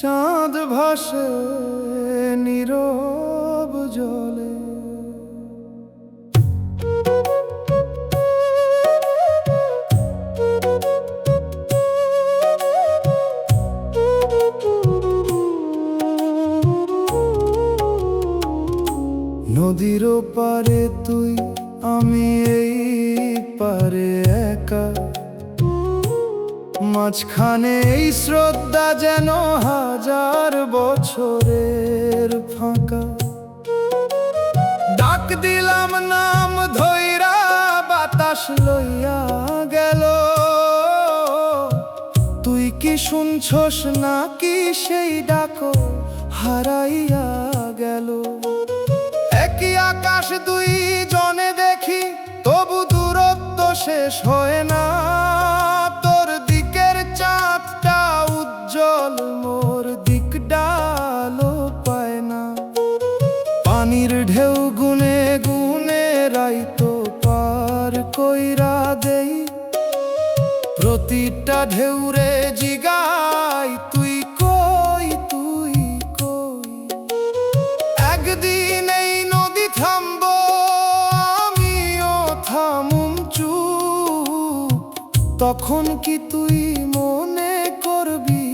চাঁদ ভাসে নীরব জলে। নদীর পারে তুই, আমি এই পারে একা, মাঝখানে এই শ্রদ্ধা যেন হাজার বছরের ফাঁকা। ডাক দিলাম নাম ধইরা, বাতাস লইয়া গেল। তুই কি শুনছস নাকি সেই ডাকো হারাইয়া গেল? একই আকাশ দুই জনে দেখি, তবু দূরত্ব শেষ হয় না। তোর দিকের চাঁদটা উজ্জ্বল, মোর দিক ডালো পায় না। পানির ঢেউ গুনে গুনে রাইতো পার কইরা দেই, প্রতিটা ঢেউরে জিগাই তুই কই, তুই কই। একদিন এই নদী থামবো, আমিও থামুম চুপ। তখন কি তুই মনে করবি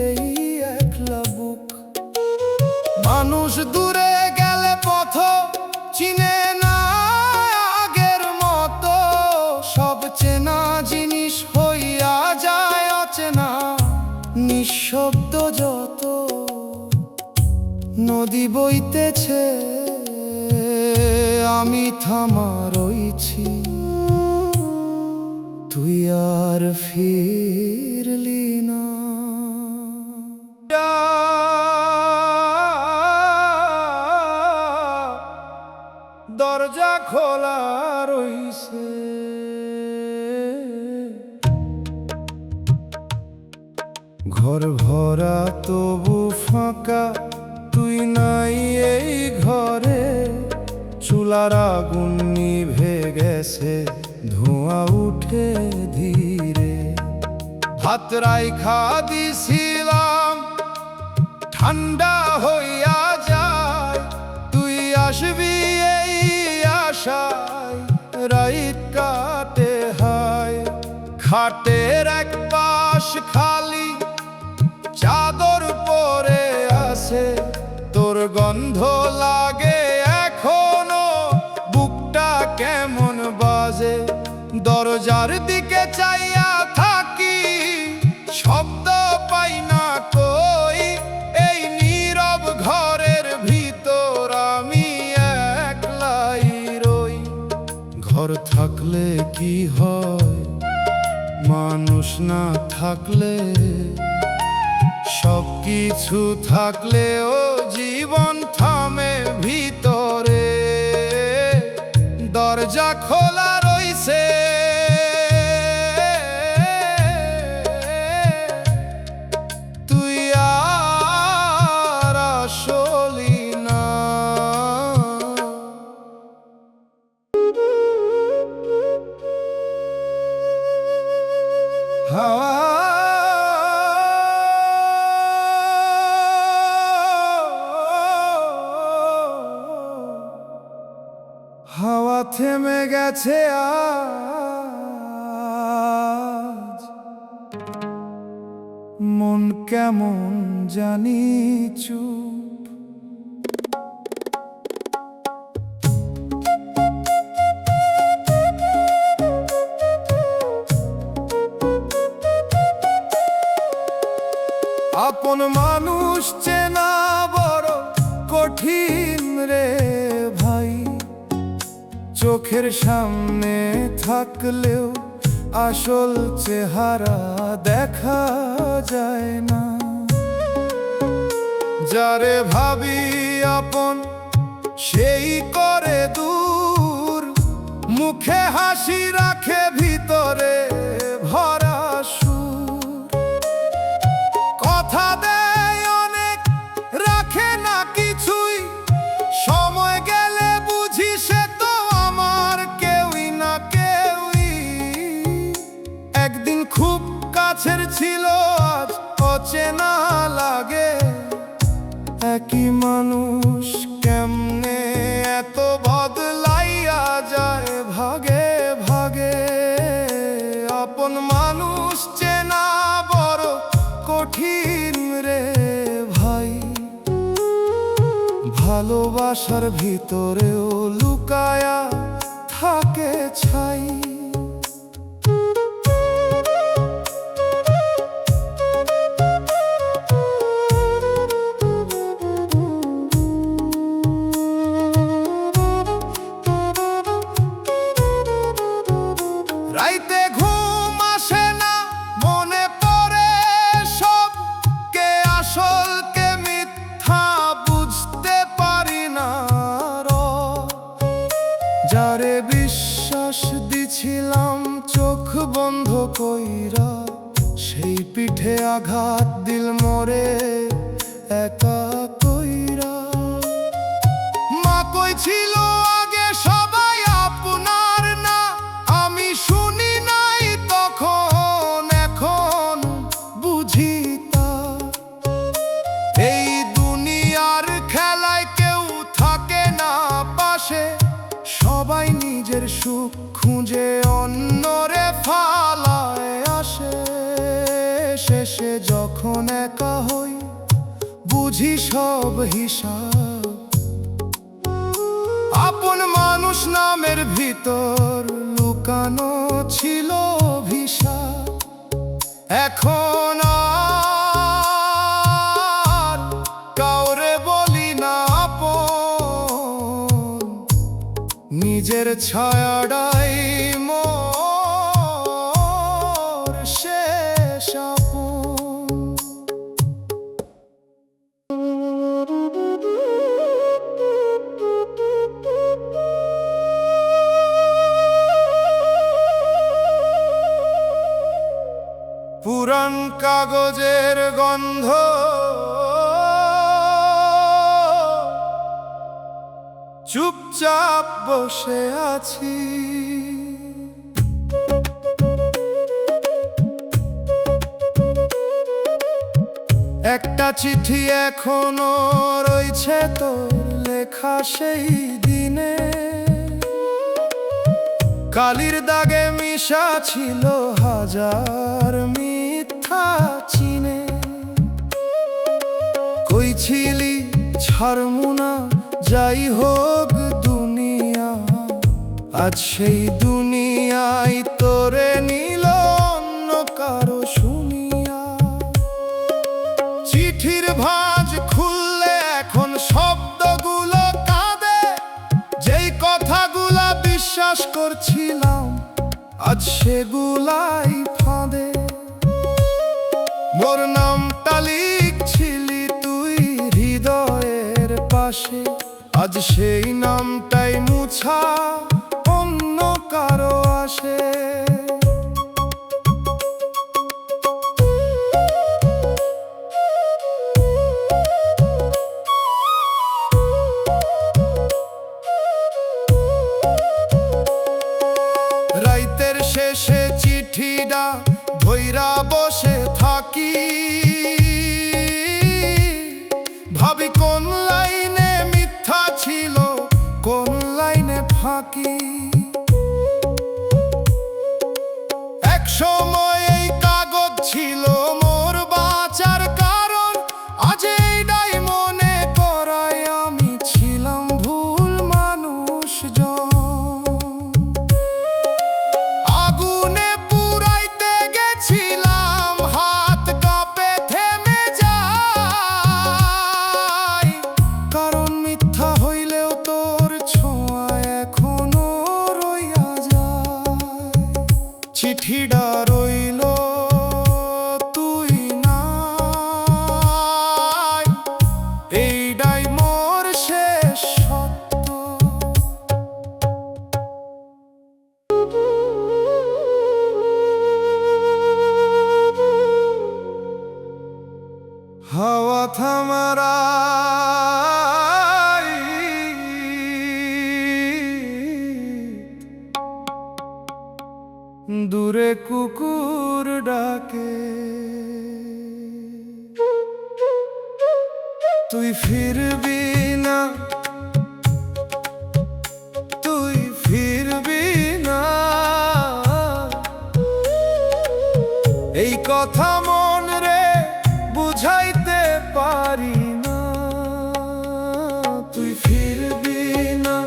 এই একলা বুক? মানুষ দূরে গেলে পথ চিনে না আগের মতো, সব চেনা জিনিস হইয়া যায় অচেনা। নিঃশব্দ যত নদী বইতেছে, আমি থামা রইছি, তুই আর ফিরলি না। দরজা খোলা রইছে, ঘর ভরা তবু ফাঁকা, তুই নাই এই ঘরে। চুলার আগুন নিভে গেছে, ধোঁয়া উঠে ধীরে। ভাত রাইখা দিছিলাম, ঠান্ডা হইয়া যায়। তুই আসবি এই আশায়, রাইত কাটে হায়। খাটের এক পাশ খালি, চাদর পরে আছে। তোর গন্ধ লাগে এখনো, বুকটা কেমন বাজে। দরজার দিকে চাইয়া থাকি, শব্দ পাই না কই। এই নীরব ঘরের ভিতর আমি একলাই রই। ঘর থাকলে কি হয়, মানুষ না থাকলে? সব কিছু থাকলেও জীবন থামে ভিতরে। দরজা খোলা রইছে, তুই আর আসলি না। হাওয়া হাওয়া থেমে গেছে আজ, মন কেমন জানি চুপ। আপন মানুষ চেনা বড় কঠিন রে ভাই। চোখের সামনে থাকলেও আসল চেহারা দেখা যায় না। যারে ভাবি আপন সেই করে দূর, মুখে হাসি রাখে ভিতরে ভরা সুর। কথা দেয় অনেক, রাখে না কিছুই। সময় গেলে বুঝি সে তো আমার কেউই না কেউই। একদিন খুব কাছের ছিল, আজ অচেনা লাগে। একই মানুষ কেমনে এত বদলাইয়া যায় ভাগে ভাগে। আপন মানুষ চেনা বড় কঠিন রে ভাই, ভালোবাসার ভিতরেও লুকায়া থাকে ছাই। রাইতে ঘুম আসে না, মনে পড়ে সব, কে আসল কে মিথ্যা বুঝতে পারি না। যারে বিশ্বাস দিছিলাম চোখ বন্ধ কইরা, সেই পিঠে আঘাত দিল মোরে একা কইরা। মা কইছিল আগে সবাই আপনার না, আমি শুনি নাই তখন, এখন বুঝি তা। এই দুনিয়ার খেলায় কেউ থাকে না পাশে, সবাই নিজের সুখ খুঁজে অন্যরে ফালায় আসে। শেষে যখন একা হই বুঝি সব হিসাব, আপন মানুষ নামের ভিতর লুকানো ছিল অভিশাপ। এখন আর কাউরে বলি না আপন, নিজের ছায়াটাই মোর শেষ আপন। পুরান কাগজের গন্ধ, চুপচাপ বসে আছি। একটা চিঠি এখনো রয়েছে তোর লেখা সেই দিনে, কালির দাগে মিশা ছিল হাজার মিথ্যা চিনে। কইছিলি ছাড়মু না যাই হোক দুনিয়া, আজ সেই দুনিয়ায় তোরে নিল অন্য কারো শুনিয়া। চিঠির ভাঁজ খুললে এখন শব্দগুলো কাঁদে, যেই কথাগুলা বিশ্বাস করছিলাম আজ সেগুলাই ফাঁদে। মোর নামটা লিখছিলি তুই হৃদয়ের পাশে, আজ সেই নামটাই মুছা অন্য কারো আসে। রাইতের শেষে চিঠিটা ধইরা বসে থাকি, ভাবি কোন লাইনে মিথ্যা ছিল কোন লাইনে ফাঁকি। এক সময় এই কাগজ ছিল মোর বাঁচার কারণ, আজ এইটাই মনে করায় আমি ছিলাম ভুল মানুষজন। আগুনে পুরাইতে গেছিলাম, হাত কাঁপে থেমে যায়, কারণ মিথ্যা হইলেও তোর ছোঁয়া এখনো রইয়া যায়। চিঠিটা রইল তুই নাই, এইটাই মোর শেষ সত্য। হাওয়া থামারা দূরে কুকুর ডাকে। তুই ফিরবি না, তুই ফিরবি না, এই কথা মন রে বুঝাইতে পারি না। তুই ফিরবি না,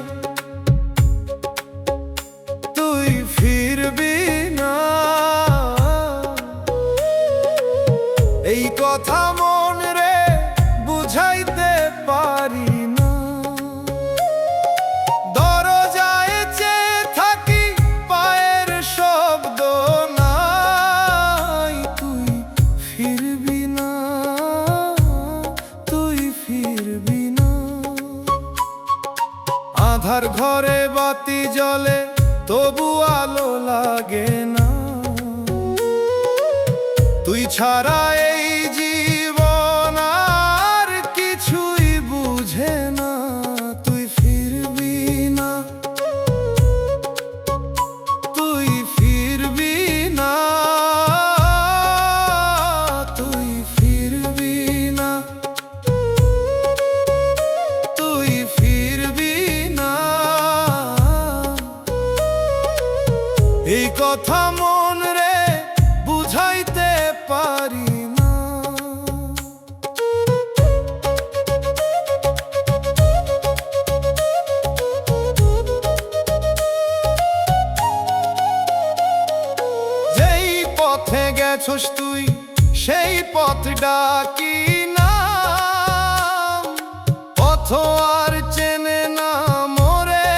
তুই ফিরবি না, এই কথা মন রে বুঝাইতে পারি না। দরজায় চেয়ে থাকি পায়ের শব্দ নাই, তুই ফিরবি না, তুই ফিরবি না। আধার ঘরে বাতি জ্বলে তবু আলো লাগে না, তুই ছাড়া এই জীবন আর কিছুই বুঝে না। তুই ফিরবি না, তুই ফিরবি না, তুই ফিরবি না, তুই ফিরবি না, এই কথা মন রে বুঝাইতে পারি না। যেই পথে গেছস তুই সেই পথ ডাকি না, পথ আর চেনে না মোরে,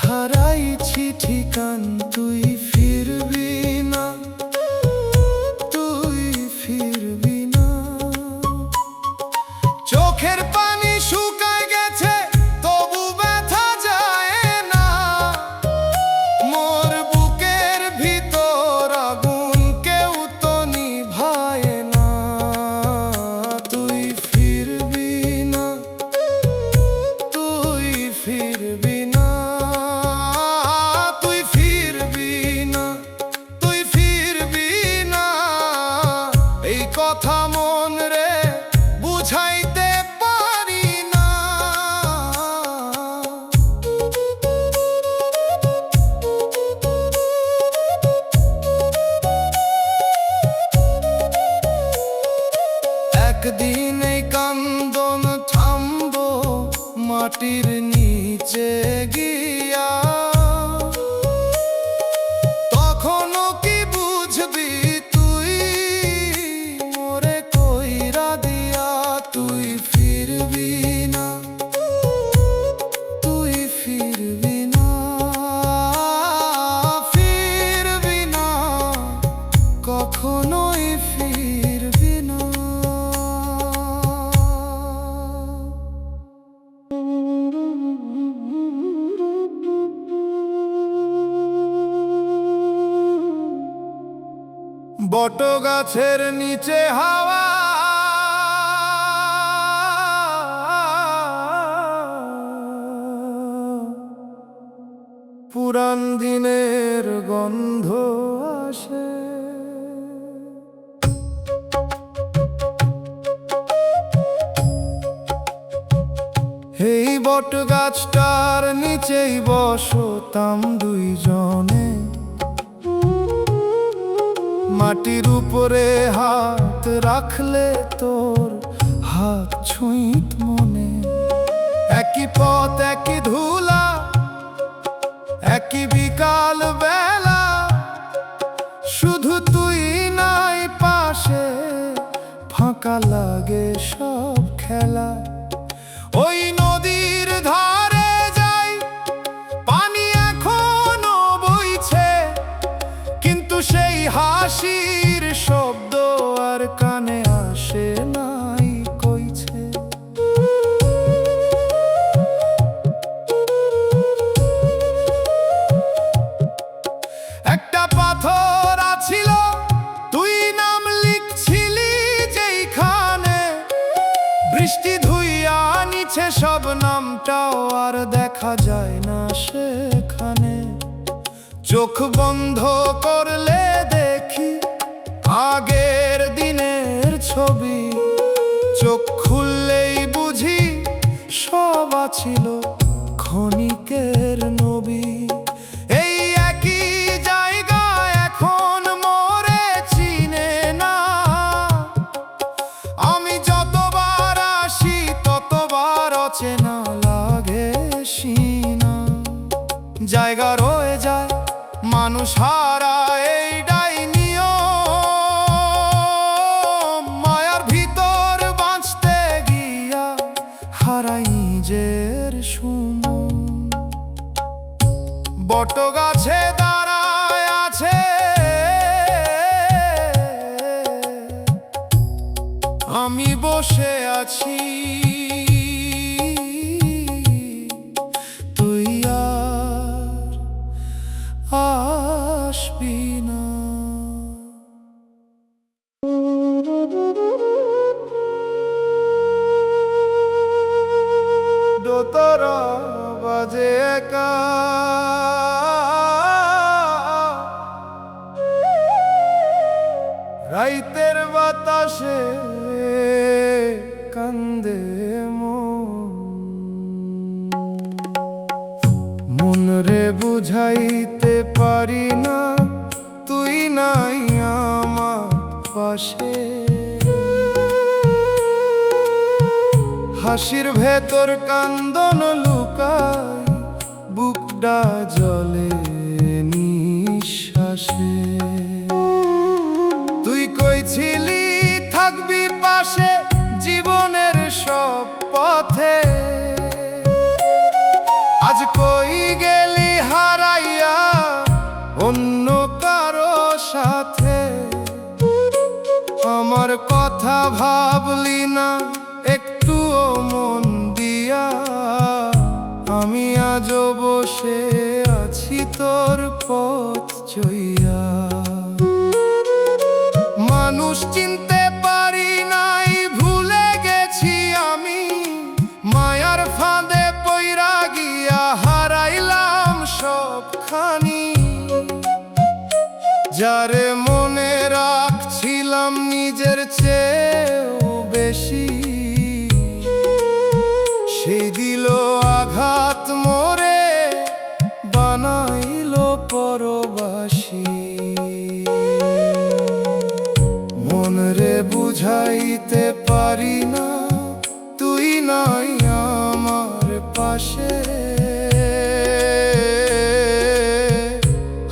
হারাইছি ঠিকান। তুই ফিরবি না, তুই ফিরবি না, চোখের পানি শুকায় গেছে তবু ব্যথা যায় না, মোর বুকের ভিতর আগুন কেউ তো নিভায় না। তুই ফিরবি না, তুই ফিরবি না, তুই ফিরবি না, তুই ফিরবি না, এই কথা মন রে বুঝাইতে পারি না। একদিন এই কান্দন থামবো মাটির নিচে গিয়া, তখনও কি বুঝবি তুই মোরে কইরা দিয়া। তুই ফিরবি না, তুই ফিরবি না, ফিরবি না, কখনোই ফিরবি না। বট গাছের নিচে হাওয়া পুরান দিনের গন্ধ আসে, এই বট গাছটার নিচেই বসতাম দুইজনে, মাটির উপরে হাত রাখলে তোর হাত ছুঁইত মনে। একই পথ একই ধুলা একই বিকাল বেলা, শুধু তুই নাই পাশে, ফাঁকা লাগে সব খেলা। ওই নদীর ধারে যাই পানি এখনো বইছে, কিন্তু সেই হাসির শব্দ আর কানে আসে নাই কইছে। একটা পাথর আছিল তুই নাম লিখছিলি যেইখানে, বৃষ্টি ধুইয়া নিছে সব, নামটাও আর দেখা যায় না সেখানে। চোখ বন্ধ করলে দেখি আগের দিনের ছবি, চোখ খুললে ছিল ক্ষণিকের নবী। এই একই জায়গা এখন মোরে চিনে না। আমি যতবার আসি ততবার অচেনা লাগে সিনা। জায়গা রয়ে যায় মানুষ হারায়, এইটাই নিয়ম। মায়ার ভিতর বাঁচতে গিয়া হারাই নিজের সুমন। বটগাছে দাঁড়ায় আছে আমি বসে আছি, তুই আর আসবি না। দোতারা বাজে একা, রাইতের বাতাসে কান্দে মন রে বুঝাইতে পারি না, তুই নাই আমার পাশে। হাসির ভেতর কান্দন লুকাই, বুকটা জলে নিঃশ্বাসে। তুই কইছিলি থাকবি পাশে জীবনের সব পথে, আজ কই গেলি হারাইয়া অন্য কারো সাথে। আমার কথা ভাবলি না একটুও মন দিয়া, আমি আজও বসে আছি তোর পথ চইয়া। মানুষ চিনতে পারি নাই, ভুলে গেছি আমি, মায়ার ফাঁদে পইরা গিয়া হারাইলাম সবখানি। যারে মনে রাখছিলাম নিজের চেয়েও বেশি, সেই দিল আঘাত মোরে বানাইল পরবাসী। মন রে বুঝাইতে পারি না, তুই নাই আমার পাশে।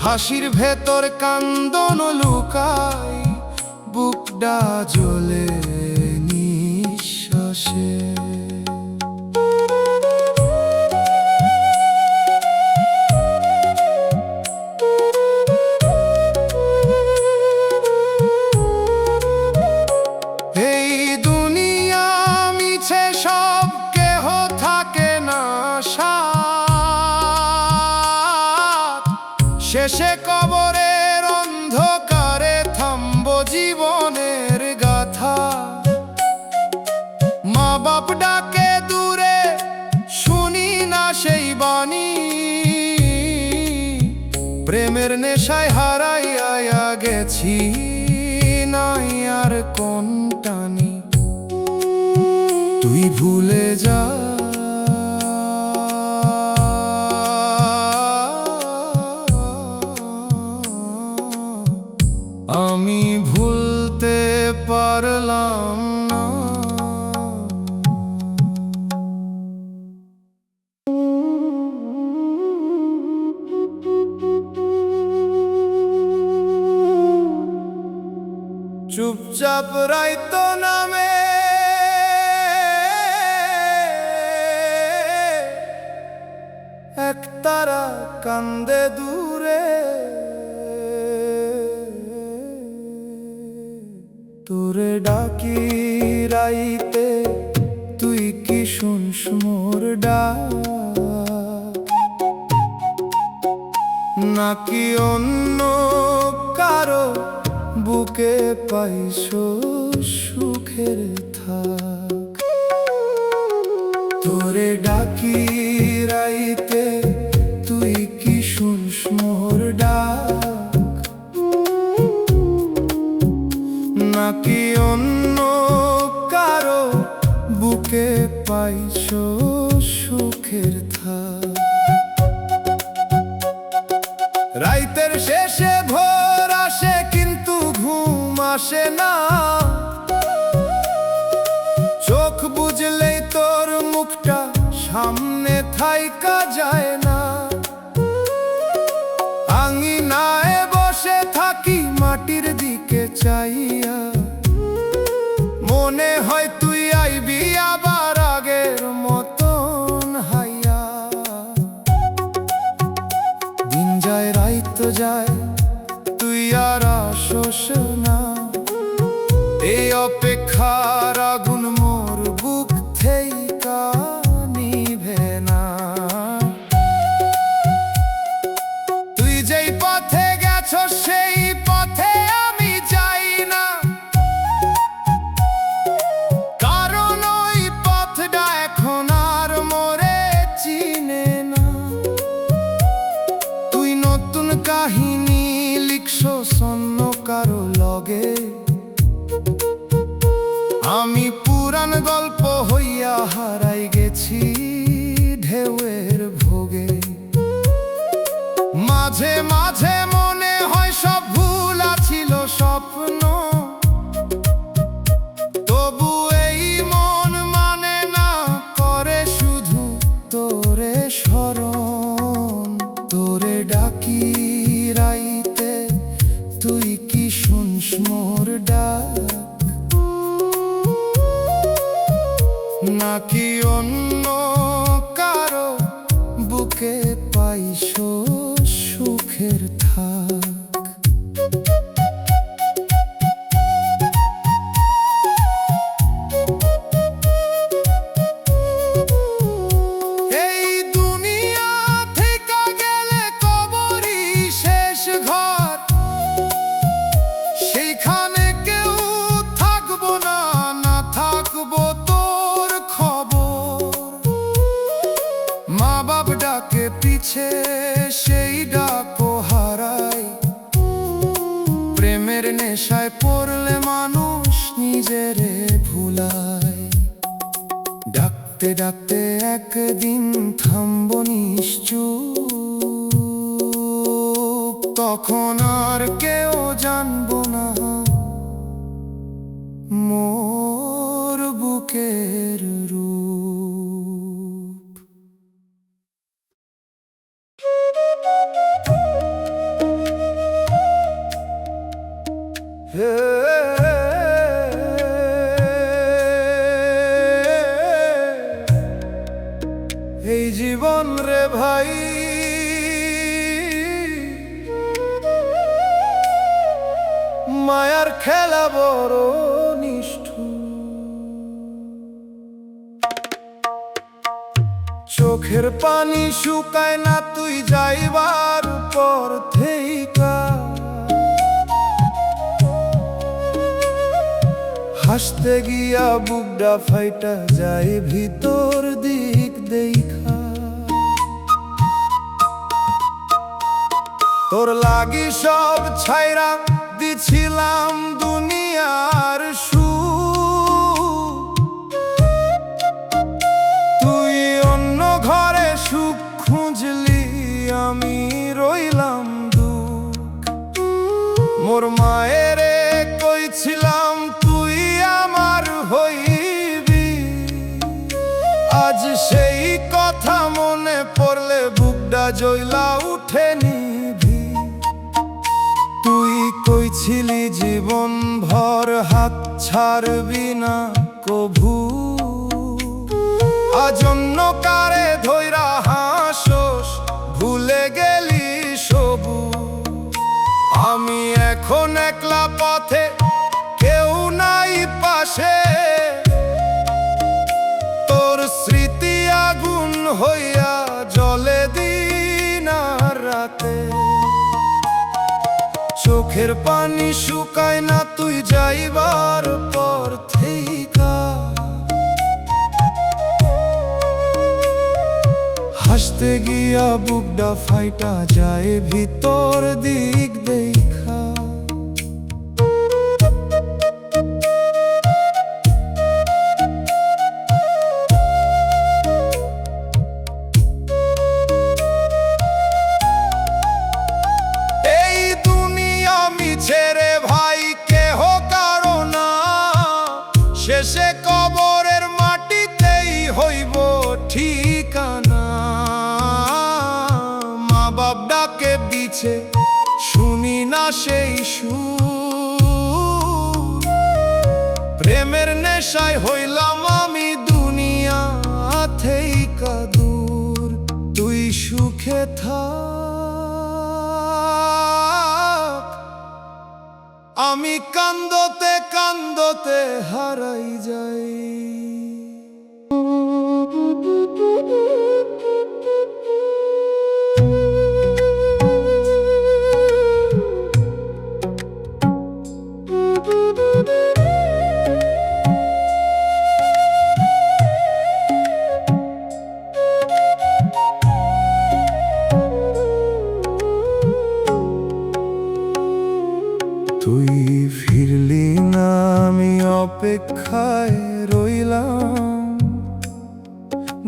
হাসির ভেতর কান্দন লুকাই, বুকটা জ্বলে নিঃশ্বাসে। এই দুনিয়া মিছে সব, কেহ থাকে না সাথ। শেষে কবরের অন্ধকারে থামবো জীবনের গাথা। মা বাপ ডাকে দূরে, শুনি না সেই বাণী। প্রেমের নেশায় হারাইয়া গেছি, নাই আর কোন টানি। তুই ভুলে যা, আমি ভুলতে পারলাম না। চুপচাপ রাইতো নামে একতারা কান্দে দূরে। তোরে ডাকি রাইতে, তুই কি শুনস মোর ডাক? নাকি অন্য কারো বুকে পাইছো সুখের থাক? তোরে ডাকি রাইতে, তুই কি শুনস মোর ডাক? নাকি অন্য কারো বুকে পাইছো সুখ? সুখের থাক। রাইতের শেষে ভোর আসে কিন্তু ঘুম আসে না, চোখ বুঝলেই তোর মুখটা সামনে থাইকা যায় না। আঙিনায় বসে থাকি মাটির দিকে চাইয়া, মনে হয় তুই আইবি আবার আগের মতন হাইয়া। দিন যায় রাইত যায় তুই আর আসোস না, এই অপেক্ষার আগুন মোর বুক থেইকা নিভে না। তুই যেই পথে গেছো সেই পথে আমি যাই না, কারণ ওই পথটা এখন আর মোরে চিনে না। তুই নতুন কাহিনী লিখছো শূন্য কারো লগে, আমি পুরান গল্প হইয়া হারাই গেছি ঢেউয়ের ভোগে। মাঝে মাঝে মনে হয় সব ভুল ছিল স্বপ্ন, তবু এই মন মানে না করে শুধু তোরে স্মরণ। তোরে ডাকি রাইতে তুই কি শুনস মোর ডাক, নাকি অন্য কারো বুকে পাইছো সুখের থাক। এই দুনিয়া থেকে গেলে কবরই শেষ ঘর, সেইখানে কেউ থাকবো না, না থাকবো তোর খবর। মা বাপ ডাকে পিছে সেই ডাকও হারাই, প্রেমের নেশায় পড়লে মানুষ নিজেরে ভুলায়। ডাকতে ডাকতে একদিন থামবো নিশ্চুপ, তখন আর কেউ জানবো না মোর বুকের রূপ। এই জীবন রে ভাই মায়ার খেলা বড় নিষ্ঠুর। চোখের পানি শুকায় না তুই যাইবার পর থেইকা, হাসতে গিয়া বুকডা ফাইটা যায় ভিতর দিক দেখা। তোর লাগি সব ছাইরা দিছিলাম দুনিয়ার সুখ, তুই অন্য ঘরে সুখ খুঁজলি আমি রইলাম দুঃখ। মোর মায়েরে কইছিলাম তুই আমার হইবি, আজ সেই কথা মনে পড়লে বুকডা জ্বলা উঠে নিভি। তুই কইছিলি জীবন ভর হাত ছাড়বি না কভু, আজ অন্য কারে ধইরা হাসোস ভুলে গেলি সবু। আমি এখন একলা পথে কেউ নাই পাশে, তোর স্মৃতি আগুন হইয়া জ্বলে দিন আর রাতে। চোখের পানি শুকায় না তুই যাইবার পর থেইকা, হাসতে গিয়া বুকডা ফাইটা যায় ভিতর দিক দেখা। শেষে কবরের মাটিতেই হইব ঠিকানা। মা বাপ ডাকে দিছে শুনি না সেই সুর, প্রেমের নেশায় হইলাম আমি দুনিয়া থেইকা দূর। তুই সুখে থাক, আমি কান্দতে কান্দতে হারাই যাই। তুই ফিরলি না, আমি অপেক্ষায় রইলাম।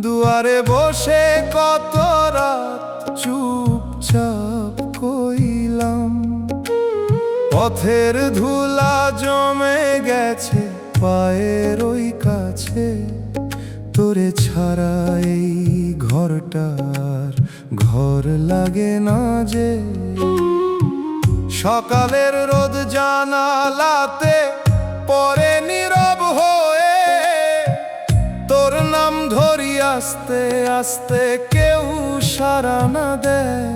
দুয়ারে বসে কত রাত চুপচাপ কইলাম। পথের ধুলা জমে গেছে পায়ের ওই কাছে, তোরে ছাড়া এই ঘরটার ঘর লাগে না যে। সকালের রোদ জানালাতে পরে নীরব হয়ে, তোর নাম ধরি আস্তে আস্তে কেউ সাড়া না দেয়।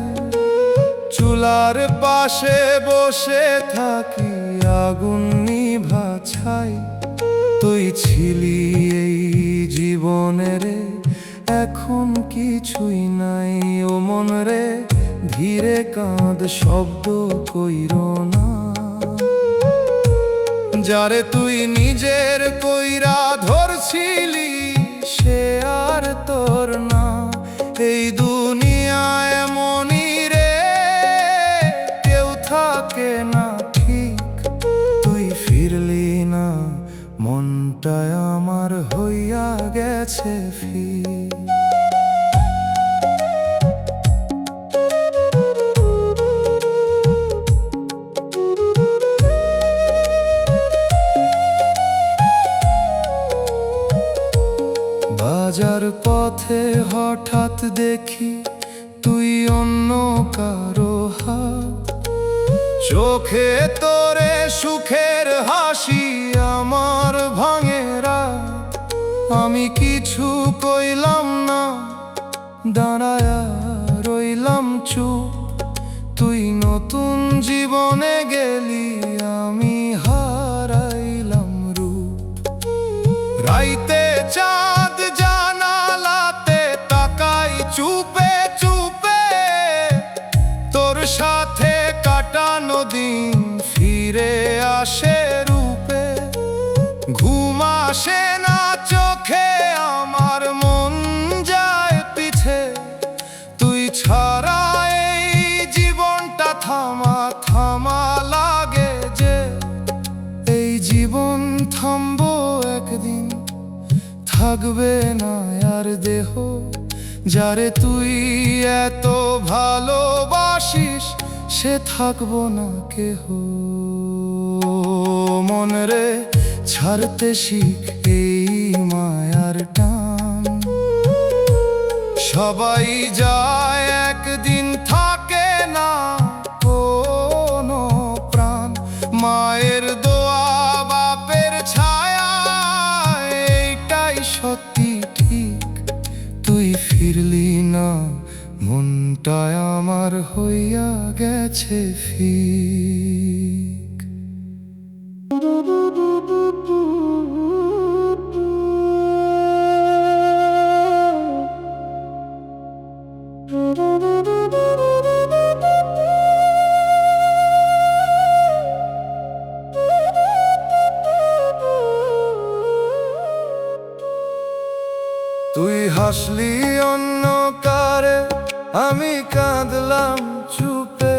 চুলার পাশে বসে থাকি আগুন নিভা ছাই। তুই ছিলি এই জীবনের, এখন কিছুই নাই। ও মন রে ধীরে কাঁদ, শব্দ কইরো না। যারে তুই নিজের কইরা ধরছিলি সে আর তোর না। এই দুনিয়ায় মনি রে কেউ থাকে না ঠিক। তুই ফিরলি না, মনটায় আমার হইয়া গেছে ফির। বাজার পথে হঠাৎ দেখি তুই অন্য কারো হাত, চোখে তোরে সুখের হাসি আমার ভাঙে রাত। আমি কিছু কইলাম না, দাঁড়ায়া রইলাম চুপ। তুই নতুন জীবনে গেলি, আমি হারাইলাম রূপ। রাইতে চাঁদ জানালাতে তাকাই চুপে চুপে, তোর সাথে কাটানো দিন ফিরে আসে রূপে। ঘুম আসে না চোখে, আমার মন যায় পিছে। তুই ছাড়া এই জীবনটা থামা থামা লাগে যে। এই জীবন থামবো একদিন, থাকবে না আর দেহ। যারে তুই এত ভালোবাসিস সে থাকবো না কেহ। মন রে ছাড়তে শিখ এই মায়ার টান। সবাই যায় একদিন, থাকে না কোনো প্রাণ। মায়ের দোয়া বাপের ছায়া, এইটাই সত্যি ঠিক। তুই ফিরলি না, মনটায় আমার হইয়া গেছে ফিক। তুই হাসলি অন্য কারে, আমি কাঁদলাম চুপে।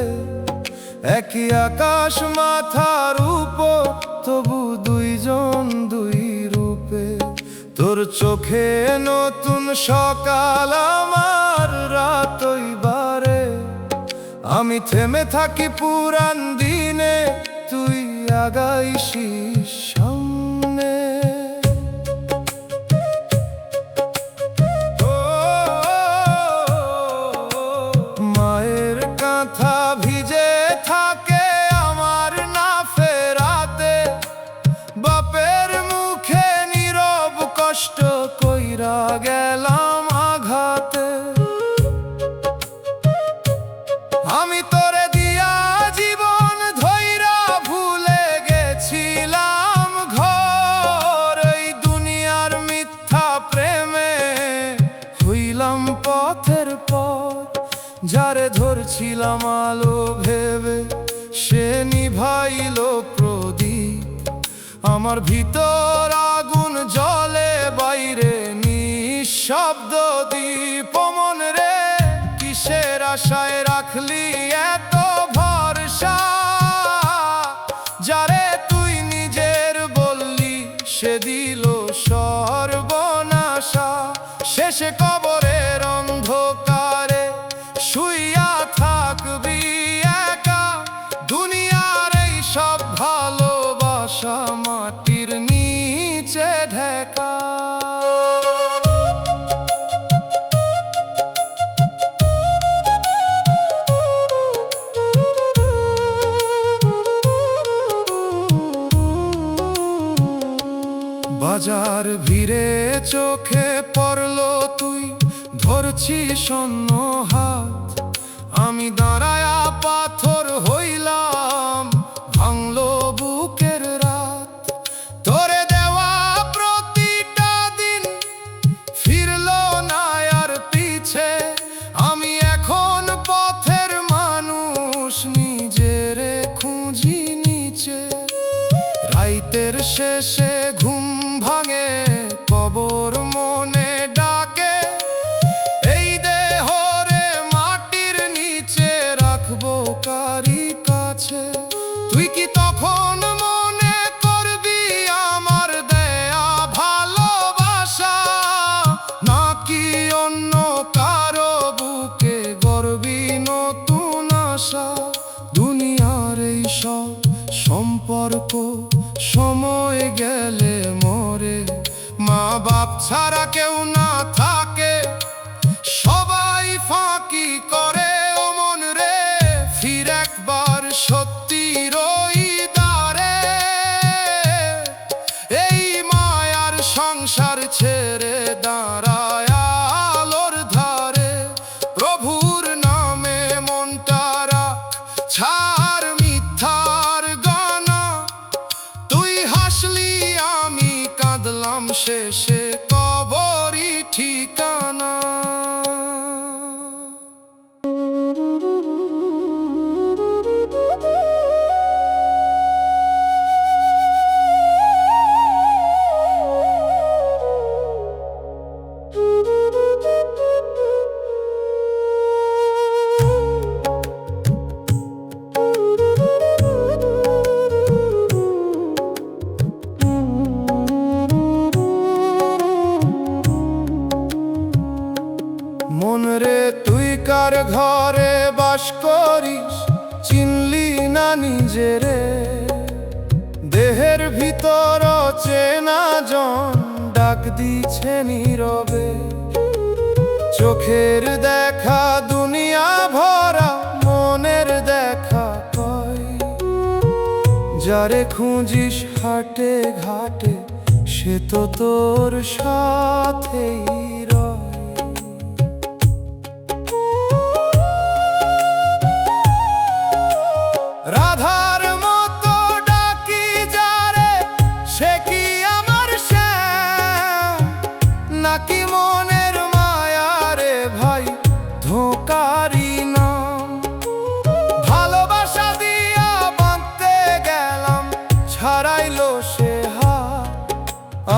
একই আকাশ মাথার উপর, তবু দুইজন দুই রূপে। তোর চোখে নতুন সকাল, আমার রাতই বারে। আমি থেমে থাকি পুরান দিনে, তুই আগাইছিস সামনে। যারে ধরছিলাম আলো ভেবে সে নিভাইল প্রদীপ। আমার ভিতর আগুন জ্বলে, বাইরে নিঃশব্দ দ্বীপ। মন রে, কিসের আশায় রাখলি এত ভরসা? যারে তুই নিজের বললি সে দিল সর্বনাশা। শেষে কবরের অন্ধকারে শুইয়া থাকবি একা। দুনিয়ার এই সব ভালোবাসা মাটির নিচে ঢাকা। বাজার ভিড়ে চোখে পড়লো তুই ধরছিস অন্য হাত। আমি দাঁড়ায়া পাথর হইলাম, ভাঙলো বুকের রাত। তোরে দেওয়া প্রতিটা দিন ফিরলো না আর পিছে। আমি এখন পথের মানুষ, নিজেরে খুঁজি নিচে। রাইতের শেষে ঘুম ভাঙে, কবর মনে ডাকে। এই দেহরে মাটির নিচে রাখবো কারি কাছে। তুই কি তখন মনে করবি আমার দেয়া ভালোবাসা? নাকি অন্য কারো বুকে গড়বি নতুন আশা? দুনিয়ার এই সব সম্পর্ক সময় গেলে মরে। মা বাপ ছাড়া কেউ না থাকে, সবাই ফাঁকি করে। ও মন রে, ফির একবার সত্যির ওই দ্বারে। এই মায়ার সংসার ছেড়ে দাঁড়ায় আলোর ধারে। প্রভুর নামে মনটা রাখ, ছাড় মিথ্যার গানা। তুই হাসলি আমি কাঁদলাম, শেষে কবরই ঠিকানা। মন রে, তুই কার ঘরে বাস করিস চিনলি না নিজেরে। দেহের ভিতর চেনা জন ডাক দিছে নীরবে। চোখের দেখা দুনিয়া ভরা, মনের দেখা কয়। যারে খুঁজিস হাটে ঘাটে সে তো তোর সাথেই রয়। রাধার মতো ডাকি যারে, সে কি আমার শ্যাম? নাকি মনের মায়া রে ভাই, ধোঁকারি নাম। ভালোবাসা দিয়া বাঁধতে গেলাম, ছাড়াইলো সে হাত।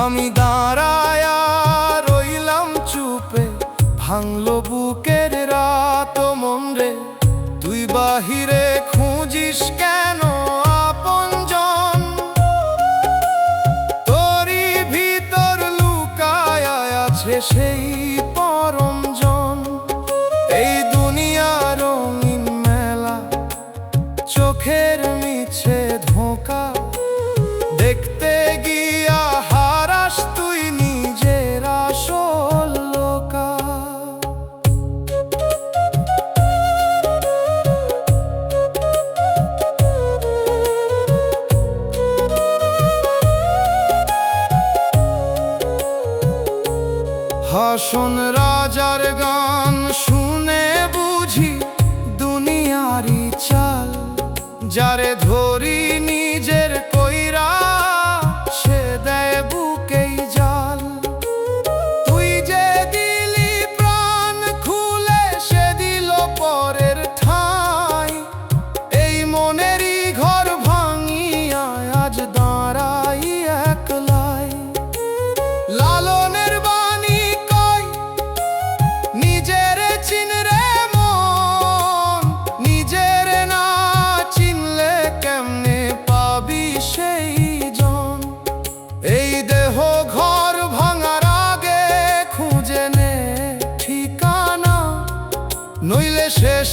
আমি দাঁড়ায়া রইলাম চুপে, ভাঙলো বুকের রাত। মন রে, তুই বাহিরে খুঁজিস কেন আপনজন? তোরই ভিতর লুকায় আছে সেই পরমজন। এই দুনিয়া রঙিন মেলা, চোখের মিছে ধোঁকা। দেখতে গিয়া হারাস তুই নিজের আসল লোকা। হাসন রাজার গান শুনে বুঝি দুনিয়ারি চাল। যারে ধরি নিজের কইরা, সে দেয় বুকেই জাল। তুই যে দিলি প্রাণ খুলে, সে দিল পর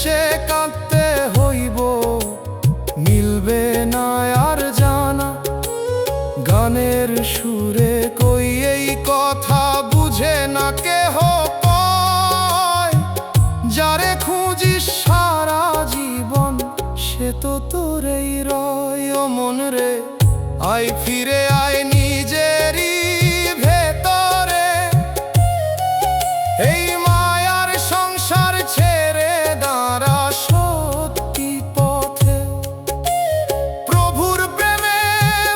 শেষে কাঁদতে হইব, মিলবে না আর জানা। গানের সুরে কই এই কথা বুঝে না কেহ কয়, যারে খুঁজিস সারা জীবন সে তো তোরেই রয়। ও মন রে আয় ফিরে আয় নিজেরই ভেতরে, এই মায়ার সংসার ছেড়ে দাঁড়া সত্যি পথে। প্রভুর প্রেমে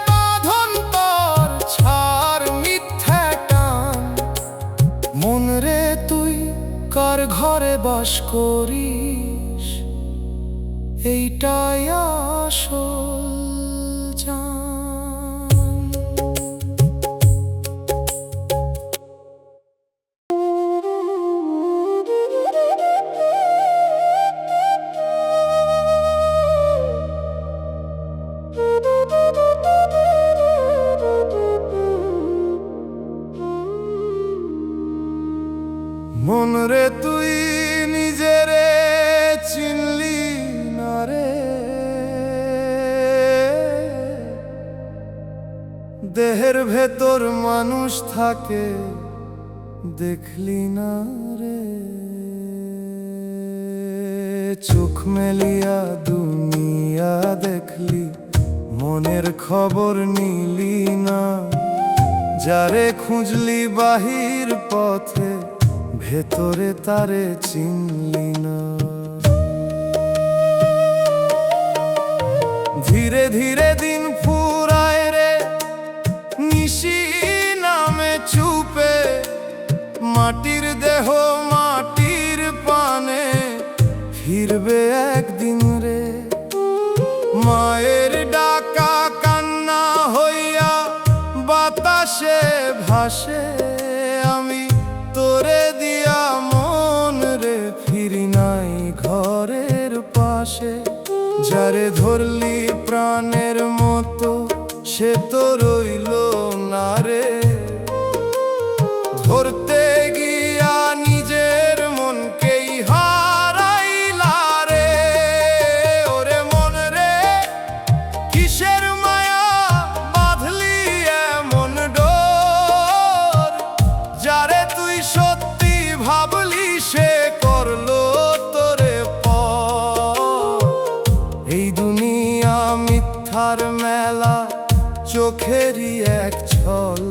বাঁধন তোর, ছাড় মিথ্যা টান। মন রে তুই কার ঘরে বাস করিস, এইটাই আসল জান। মন রে তুই নিজেরে চিনলি না রে, দেহের ভেতর মানুষ থাকে দেখলি না রে। চোখ মেলিয়া দুনিয়া দেখলি, মনের খবর নিলি না। যারে খুঁজলি বাহির পথে, ভেতরে তারে চিনলি না। ধীরে ধীরে দিন ফুরায় রে, নিশি নামে চুপে। মাটির দেহ মাটির পানে, ফিরবে একদিন রে। মায়ের ডাকা কান্না হইয়া বাতাসে ভাসে, আমি তোরে দিয়া মন রে ফিরি নাই ঘরের পাশে। যারে ধরলি প্রাণের মতো, সে তো রইল না রে। ধরতে গিয়া নিজের মনকেই হারাইলা রে। ওরে মন রে কিসের মায়া বাঁধলি এমন ডোর, যারে তুই সত্যি ভাবলি সে করলো তোরে পর। এই দুনিয়া মিথ্যার মেলা, চোখেরই এক ছল।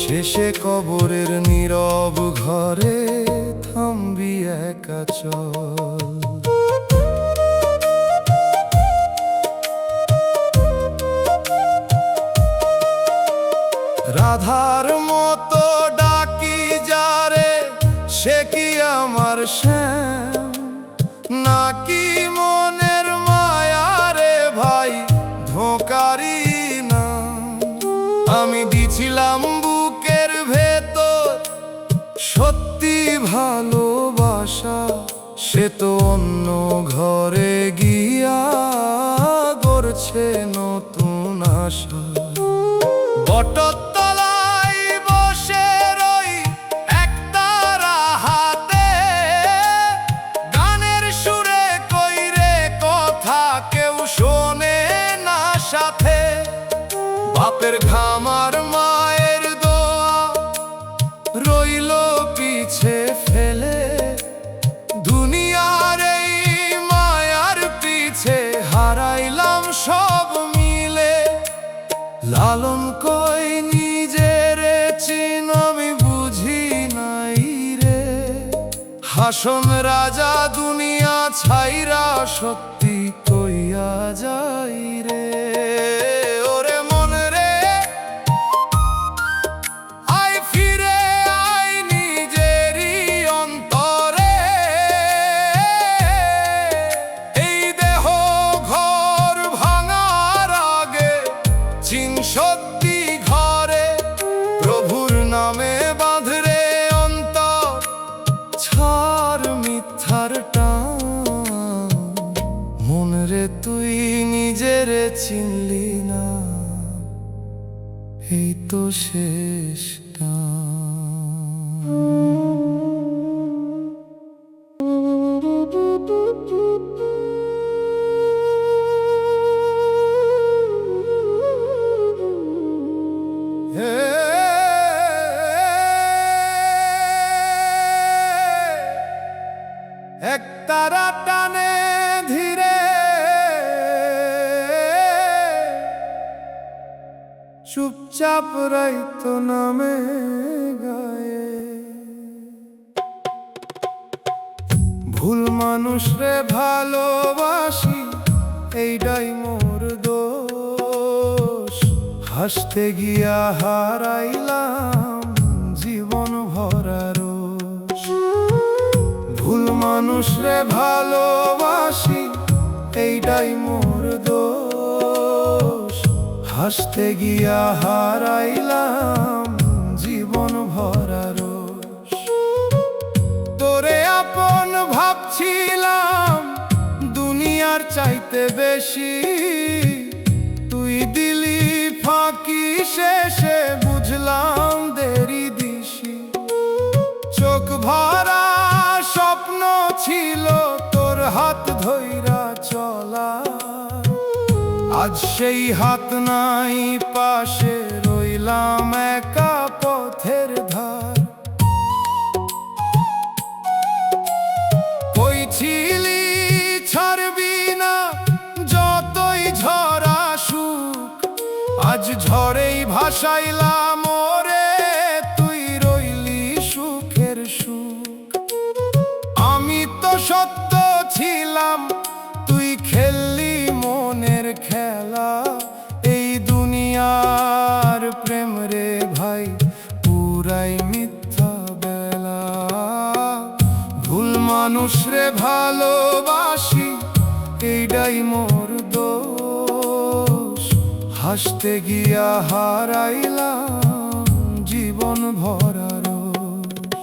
শেষে কবরের নীরব ঘরে থামবি একা চল। রাধার মতো ডাকি যারে, সে কি আমার শ্যাম নাকি মনের মায়া রে ভাই, ধোঁকারি না। আমি দিছিলাম বুকের ভেতর সত্যি ভালোবাসা, সে তো অন্য ঘরে গিয়া গড়ছে নতুন আশা। বটতলায় বসে রই একতারা হাতে, গানের সুরে কইরে কথা কেউ শোনে না সাথে। বাপের ঘাম আর মায়ের দোয়া রইল পিছে ফেলে, দুনিয়ার এই মায়ার পিছে হারাইলাম সব মিলে। লালন কই নিজেরে চিন আমি বুঝি নাই রে, হাসন রাজা দুনিয়া ছাইরা সত্যি কইয়া যাই রে। ওরে মন রে আয় ফিরে আয় নিজেরই অন্তরে, এই দেহ ঘর ভাঙার আগে চিন সত্যি ঘরে। প্রভুর নামে বাঁধরে অন্তর, ছাড় মিথ্যার টান। মন রে তুই নিজেরে চিনলি না, এই তো শেষ টান। হে এক তারা টানে ধীরে চুপচাপ রাইত নামে গায়ে ভুল মানুষ রে ভালোবাসি এইটাই মোর দোষ হাসতে গিয়া হারাইলাম জীবন ভরা রোষ ভুল মানুষ রে ভালোবাসি এইটাই মোর দোষ হাসতে গিয়া হারাইলাম জীবন ভরা রোষ তোরে আপন ভাবছিলাম দুনিয়ার চাইতে বেশি তুই দিলি ফাঁকি শেষে বুঝলাম দেরি দিশি চোখ ভরা স্বপ্ন ছিল তোর হাত ধইরা চলা আজ সেই হাত নাই পাশে রইলাম একা পথের ধার কই ছিলি ছাড়বি না যতই ঝরা সুখ আজ ঝড়েই ভাসাইলাম ওরে তুই রইলি সুখের সুখ আমি তো সত্য ছিলাম তুই খেললি মনের খেলা এই দুনিয়ার প্রেম রে ভাই পুরাই মিথ্যা বেলা ভুল মানুষ রে ভালোবাসি এইটাই মোর দোষ হাসতে গিয়া হারাইলাম জীবন ভরা রোষ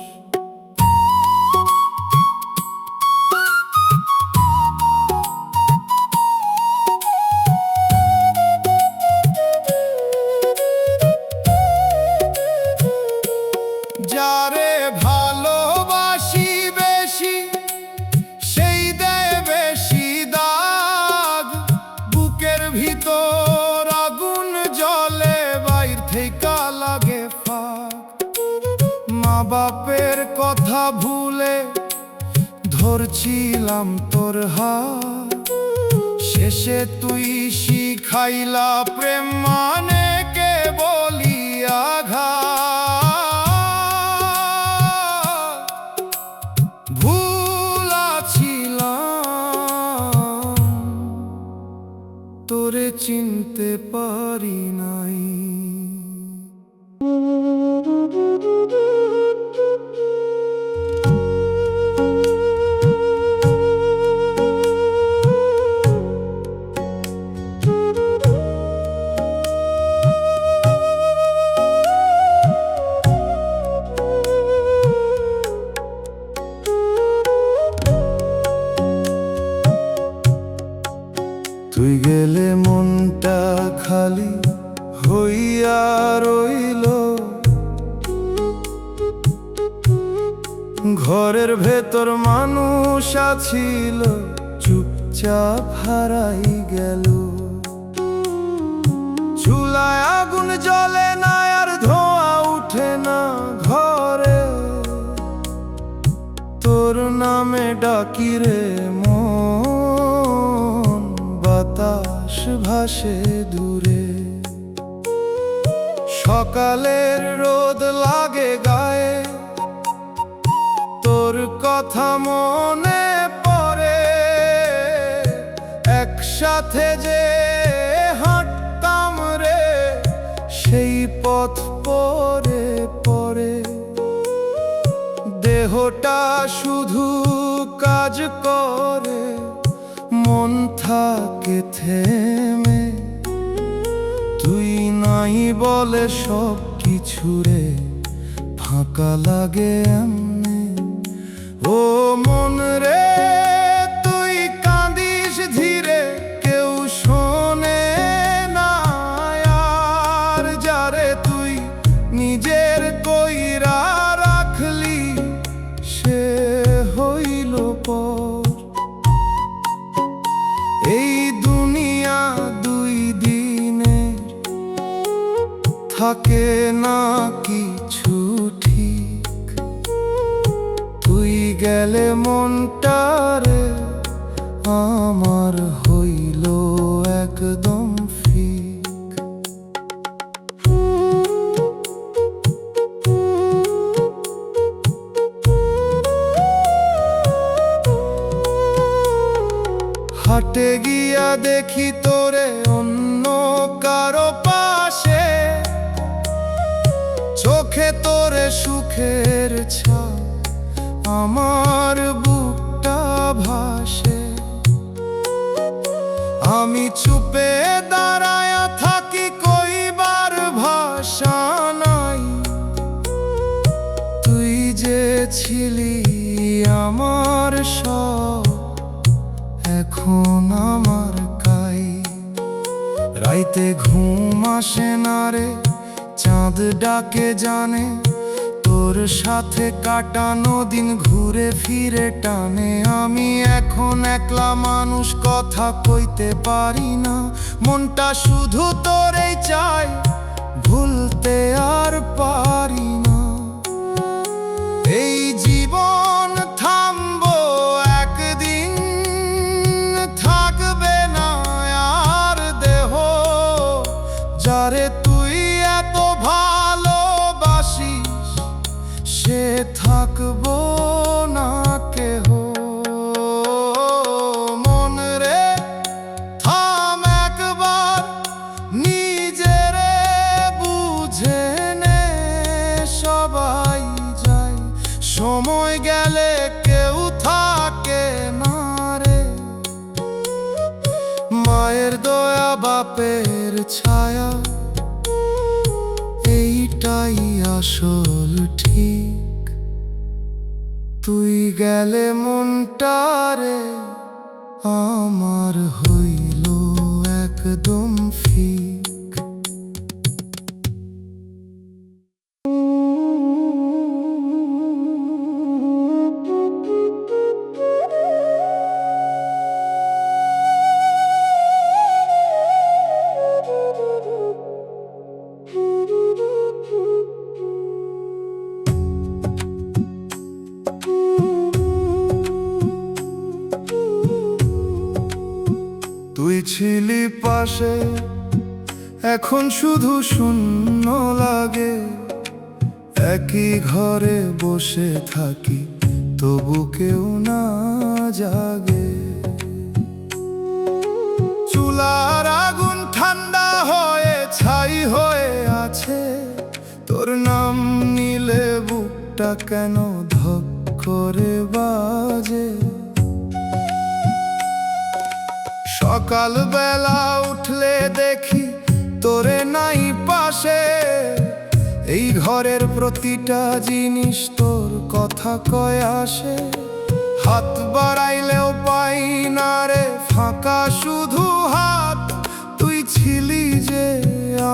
যারে ভালোবাসি বেশি সেই দেয় বেশি দাগ বুকের ভিতর আগুন জ্বলে বাইর থেকে লাগে ফাঁক মা বাপের কথা ভুলে ধরছিলাম তোর হাত শেষে তুই শিখাইলা প্রেম মানে কে বলি আঘাত ভুলা ছিলাম তোরে চিনতে পারি নাই তুই গেলে মনটা খালি হইয়া রইল ঘরের ভেতর মানুষ আছিল চুপচাপ হারাই গেল চুলায় আগুন জ্বলে না আর ধোঁয়া উঠে না ঘরে তোর নামে ডাকি রে মন বাতাস ভাসে দূরে সকালের রোদ লাগে গায়ে তোর কথা মনে পড়ে একসাথে যে হাঁটতাম রে সেই পথ পরে পরে দেহটা শুধু কাজ করে মন থাকে থেমে তুই নাই বলে সব কিছু রে ফাঁকা লাগে এমনি ও মন রে তুই কাঁদিস ধীরে কেউ শোনে না আর যারে তুই নিজের কইরা রাখলি সে হইল পর এই দুনিয়া দুই দিনের থাকে না কিছু ঠিক, তুই গেলে মনটারে আমার হইল একদম ফিক। হাটে গিয়া দেখি তোরে অন্য কারো পাশে, চোখে তোরে সুখের ছাপ আমার বুকটা ভাসে। আমি চুপে দাঁড়ায়া থাকি, কইবার ভাষা নাই, তুই যে ছিলি আমার সব এখন আমার কাই। রাইতে ঘুম আসে না রে, চাঁদ ডাকে জানে, তোর সাথে কাটানো দিন ঘুরে ফিরে টানে। আমি এখন একলা মানুষ, কথা কইতে পারি না, মনটা শুধু তোরেই চাই, ভুলতে আর পারি না। এই জীবন থামবো একদিন, থাকবে না আর দেহ, যারে তুই এত ভালোবাসিস সে থাকবো না কেহ। মন রে থাম একবার, নিজেরে বুঝে নে, সবাই যায়, সময় গেলে কেউ থাকে না রে। মায়ের দয়া বাপের ছায়া, এইটাই আসল ঠিক, তুই গেলে মনটারে আমার হইল একদম ফিক। তুই ছিলি পাশে, এখন শুধু শূন্য লাগে, একই ঘরে বসে থাকি তবু কেউ না জাগে। চুলার আগুন ঠান্ডা হয়ে ছাই হয়ে আছে, তোর নাম নিলে বুকটা কেন ধক করে বাজে। সকালবেলা উঠলে দেখি তোরে নাই পাশে, এই ঘরের প্রতিটা জিনিস তোর কথা কয়ে আসে। হাত বাড়াইলেও পাই না রে ফাঁকা শুধু হাত, তুই ছিলি যে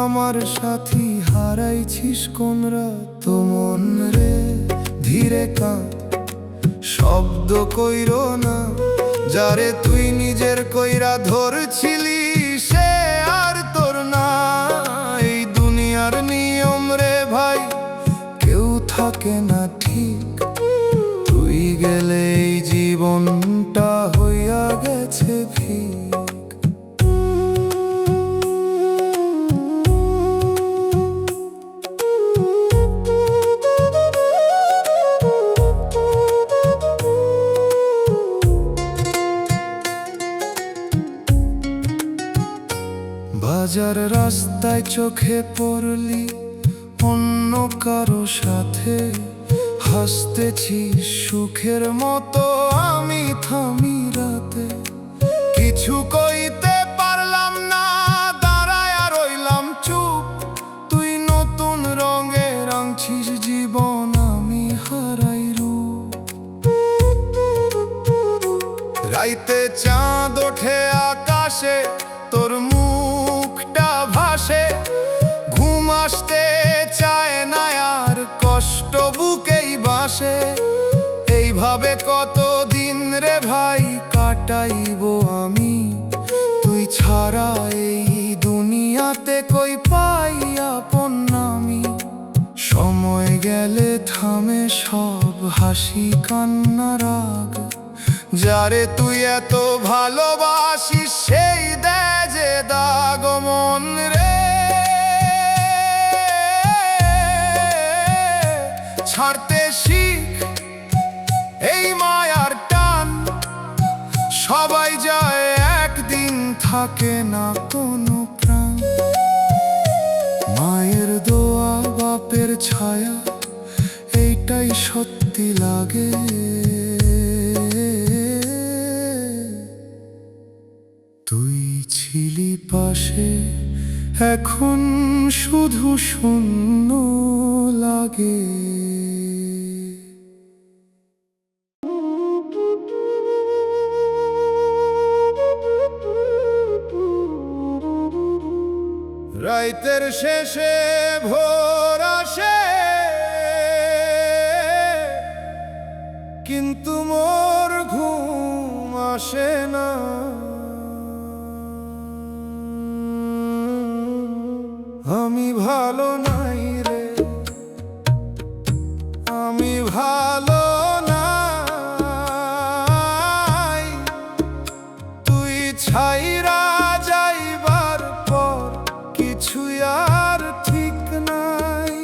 আমার সাথী, হারাইছিস কোন রাত। মন রে ধীরে কাঁদ, শব্দ কইরো না, যারে তুই নিজের কইরা ধরছিলি সে আর তোর না। এই দুনিয়ার নিয়ম রে ভাই, কেউ থাকে না ঠিক, তুই গেলে এই জীবনটা হইয়া গেছে ফিক। বাজার রাস্তায় চোখে পড়লি অন্য কারো সাথে, হাসতেছিস সুখের মতো, আমি থামি রাতে। কিছু কইতে পারলাম না, দাঁড়ায় রইলাম চুপ, তুই নতুন রঙে রাঙছিস জীবন, আমি হারাই রূপ। রাইতে চাঁদ ওঠে আকাশে, তোর মুখটা ভাসে, ঘুম আসতে চায় না আর কষ্ট বুকেই বাসে। এইভাবে কতদিন রে ভাই কাটাইবো আমি, তুই ছাড়া এই দুনিয়াতে কই পাই আপন আমি। গেলে থামে সব হাসি কান্না রাগ, যারে তুই এত ভালোবাসিস সেই দেয় যে দাগ মন রে। ছাড়তে শিখ এই মায়ার টান, সবাই যায় একদিন থাকে না কোনো প্রাণ। মায়ের দোয়া বাপের ছায়া এইটাই সত্যি লাগে। তুই ছিলি পাশে এখন শুধু শূন্য লাগে। রাইতের শেষে ভোর আসে কিন্তু মোর ঘুম আসে না। আমি ভালো নাই রে, আমি ভালো নাই। তুই ছাইরা যাইবার পর কিছু আর ঠিক নাই।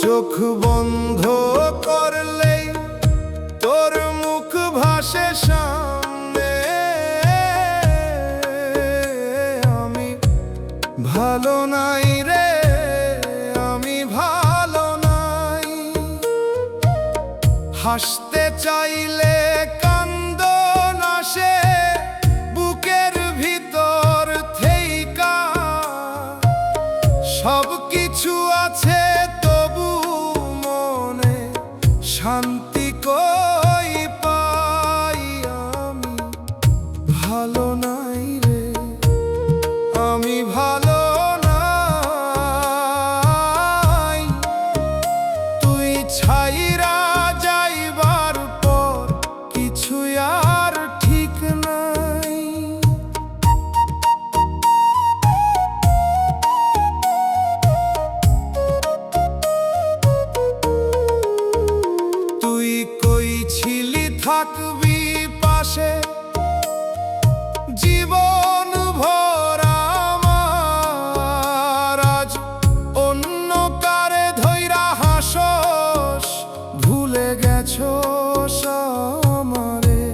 চোখ বন্ধ করলেই তোর মুখ ভাসে সামনে। আমি ভালো নাই রে, আমি ভালো নাই। হাসতে চাইলে কান্দন আসে বুকের ভিতর থেইকা। সব কিছু আছে তবু মনে শান্তি কই পাই। আমি ভালো নাই রে, আমি ভালো নাই। তুই ছাইরা যাইবার পর কিছু আর ঠিক নাই। তুই কই ছিলি থাকবি পাশে জীবন ভর আমার। আজ অন্য কারে ধইরা হাসস, ভুলে গেছস আমারে।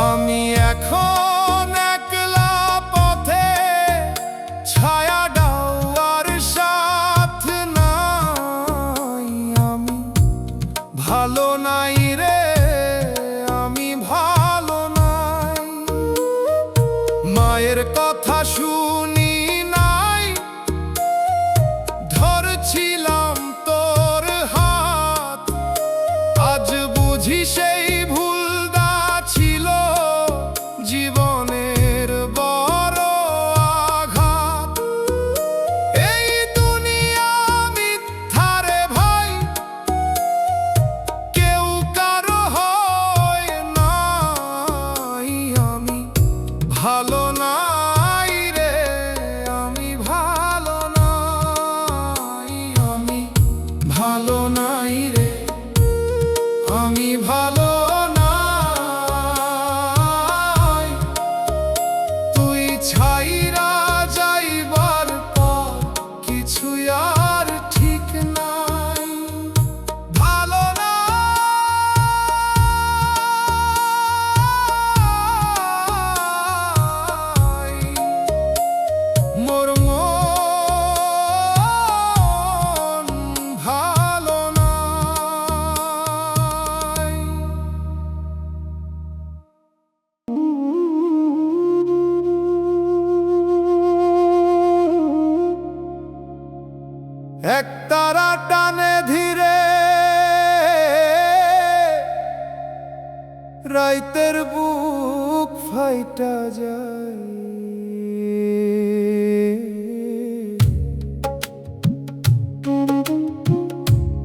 আমি এখন একলা পথে, ছায়া ডাওয়ার সাথ নাই। আমি ভালো নাই রে, আমি ভালো নাই। মায়ের কথা শুনি নাই, ধরছিলাম তোর হাত। আজ বুঝি সেই ভুলটা ছিল জীবনের বড় আঘাত। এই দুনিয়া মিথ্যা রে ভাই, কেউ কারো হয় নাই। আমি ভালো নাই রে, আমি ভালো নাই। আমি ভালো নাই রে, আমি ভালো নাই। তুই ছাইরা যাইবার পর কিছু আর ঠিক নাই। ভালো নাই মোর মন, ভালো নাই। একতারা টানে ধীরে রাইতের বুক ফাইটা যায়।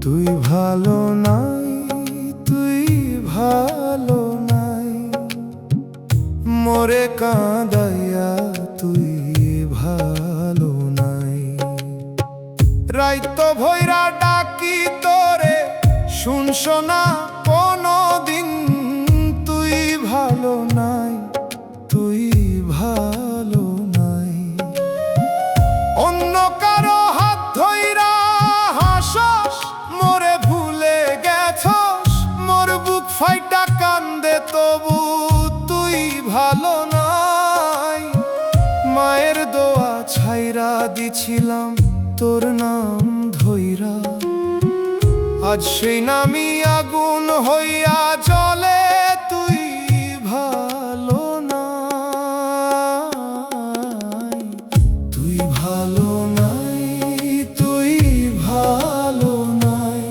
তুই ভালো নাই, তুই ভালো নাই। মোরে কাঁদাইয়া তুই ভালো নাই। রাইতো ভৈরা ডাকি তোরে শুনছ না কোনো দিন। তুই ভালো নাই, তুই ভালো নাই। অন্য কারো হাত ধইরা হাসস, মোরে ভুলে গেছস। মোর বুক ফাইটা কান্দে তবু তুই ভালো নাই। মায়ের দোয়া ছাইরা দিছিলাম তোর নাম ধইরা, আজ সেই নামই আগুন হইয়া জ্বলে। তুই ভালো নাই, তুই ভালো নাই, তুই ভালো নাই।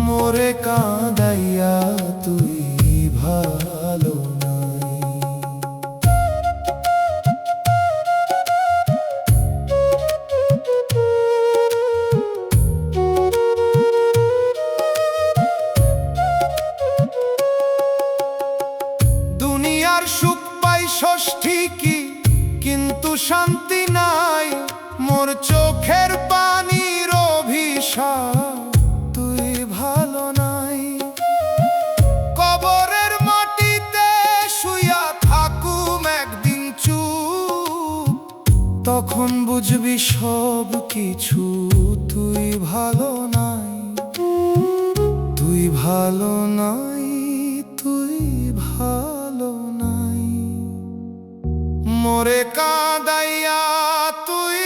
মোরে কাঁদাইয়া তুই ভালো নাই। দুনিয়ার সুখ পাইছস ঠিকই, কিন্তু শান্তি নাই। মোর চোখের পানির অভিশাপ, তুই ভালো নাই। কবরের মাটিতে শুইয়া থাকুম একদিন চুপ, তখন বুঝবি সব কিছু। তুই ভালো নাই, তুই ভালো নাই, তুই ভালো নাই। মোরে কাঁদাইয়া তুই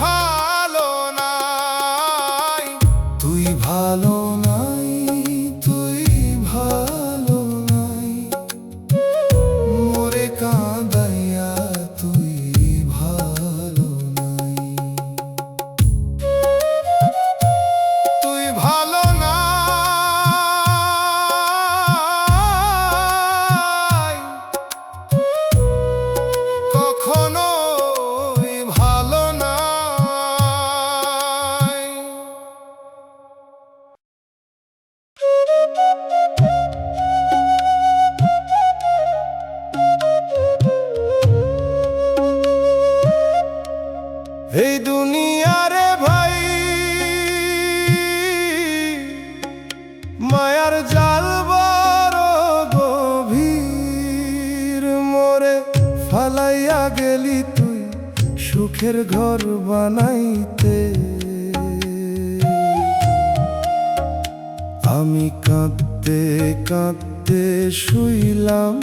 ভালো নাই, তুই ভালো নাই, তুই ভালো নাই। মোরে কাঁদাইয়া তুই ভালো নাই, তুই ভালো নাই, কখনোই ভালো নাই। এই দুনিয়ারে ভাই মায়ার জাল বড় গভীর। মোরে ফালাইয়া গেলি তুই সুখের ঘর বানাইতে। আমি কাঁদতে কাঁদতে শুইলাম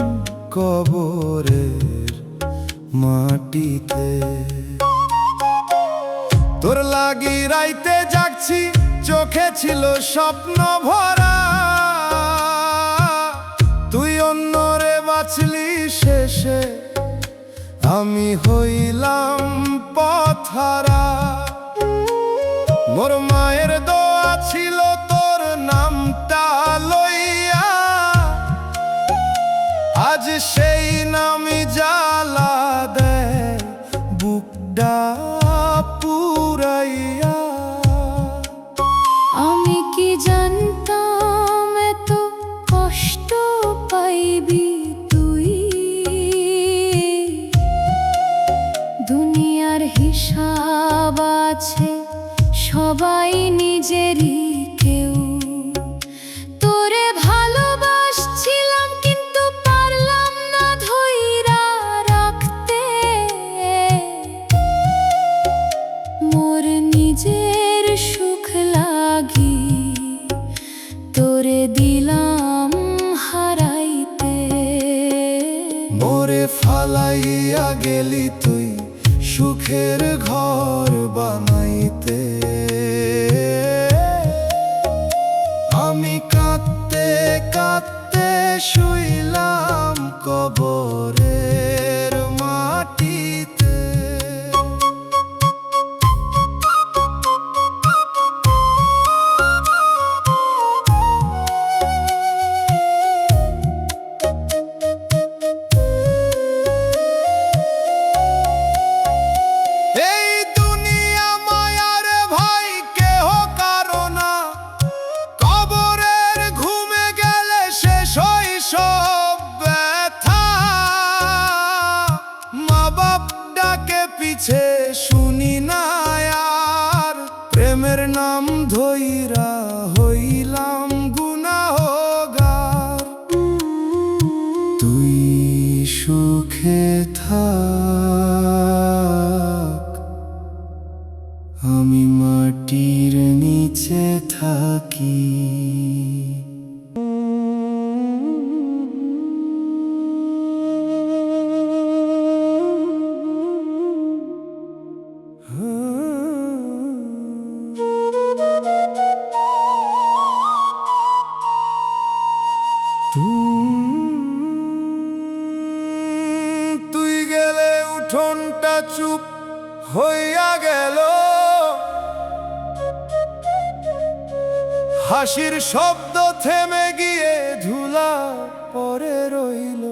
কবরের মাটিতে। তোর লাগি রাইতে জাগছি, চোখে ছিল স্বপ্ন ভরা। তুই অন্যরে বাঁচলি শেষে, আমি হইলাম পথহারা। মোর মায়ের দোয়া ছিল তোর নামটা লইয়া, আজ সেই নামই জ্বালা দেয় বুকটা পুরাইয়া। আমি কি জানতাম এত কষ্ট পাইবি তুই। দুনিয়ার হিসাব আছে সবাই নিজেরই কেউ। তোরে ভালোবাসছিলাম কিন্তু পারলাম না ধইরা রাখতে। মোর নিজের সুখ লাগি তোরে দিলাম হারাইতে। মোরে ফালাইয়া গেলি তুই সুখের ঘর বানাইতে। আমি কাঁদতে কাঁদতে শুইলাম কবরের মাটিতে। এই আমি মাটির নিচে থাকি। তুই গেলে উঠোনটা চুপ হইয়া গেল, হাসির শব্দ থেমে গিয়ে ধুলা পরে রইল।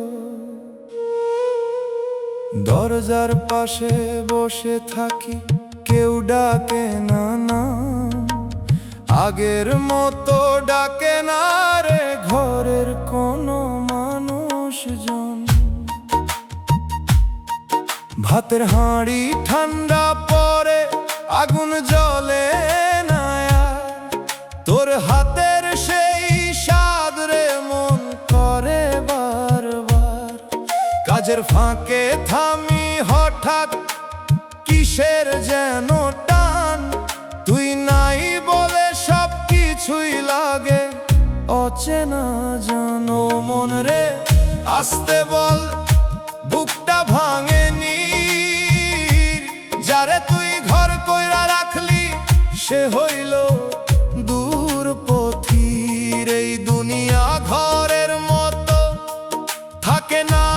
দরজার পাশে বসে থাকি, কেউ ডাকে না নাম, আগের মতো ডাকে না রে ঘরের কোনো মানুষজন। ভাতের হাঁড়ি ঠান্ডা পড়ে, আগুন জ্বলে না আর, তোর হাতের সেই স্বাদ রে মন করে বারবার। কাজের ফাঁকে থামি হঠাৎ, কিসের যেন টান, তুই নাই বলে সব কিছুই লাগে অচেনা জানো। মন রে আসতে বল, বুকটা ভাঙেনি, যারে তুই ঘর কইরা রাখলি সে হইল দূর পথির। এই দুনিয়া ঘরের মতো থাকে না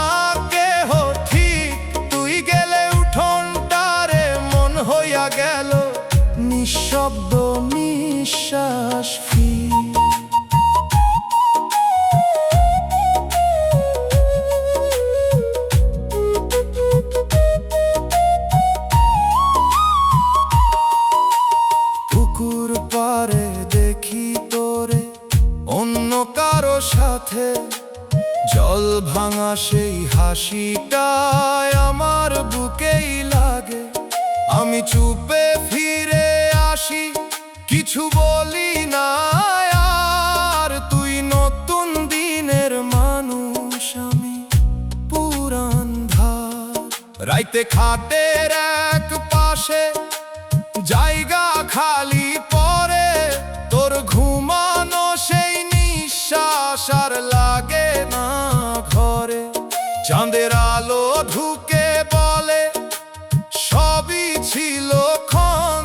কেহ ঠিক, তুই গেলে উঠোনটারে মন হইয়া গেল নিঃশব্দ নিঃশ্বাস ফির। পুকুর পারে দেখি তোরে অন্য কারো সাথে, জল ভাঙা সেই হাসিটায় আমার বুকেই লাগে। আমি চুপে ফিরে আসি, কিছু বলি না আর, তুই নতুন দিনের মানুষ, আমি পুরান ধার। রাইতে খাটের এক পাশে জায়গা খালি পরে, তোর ঘুমানো সেই নিঃশ্বাস আর লাগে না ঘরে। চাঁদের আলো ঢুকে বলে সবই ছিল ক্ষণ,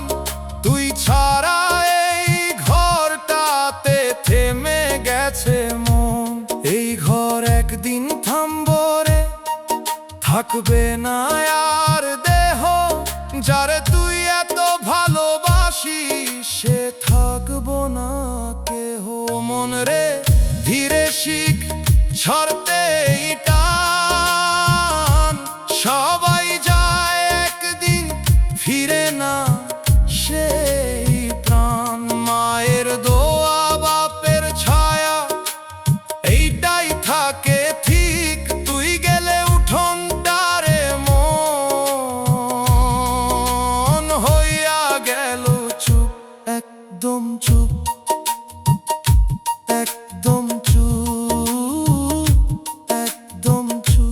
তুই ছাড়া এই ঘরটাতে থেমে গেছে মন। এই ঘর একদিন থামবো রে, থাকবে না আর দেহ, যারে তুই এত ভালোবাসিস সে থাকবো না কেহ। মন রে ধীরে শিখ ছাড়তে টান, সবাই যায় একদিন ফিরে না সেই প্রাণ। মায়ের দোয়া বাপের ছায়া এইটাই থাকে ঠিক, তুই গেলে উঠোনটারে মন হইয়া গেল চুপ, একদম চুপ, একদম চুপ, একদম চুপ।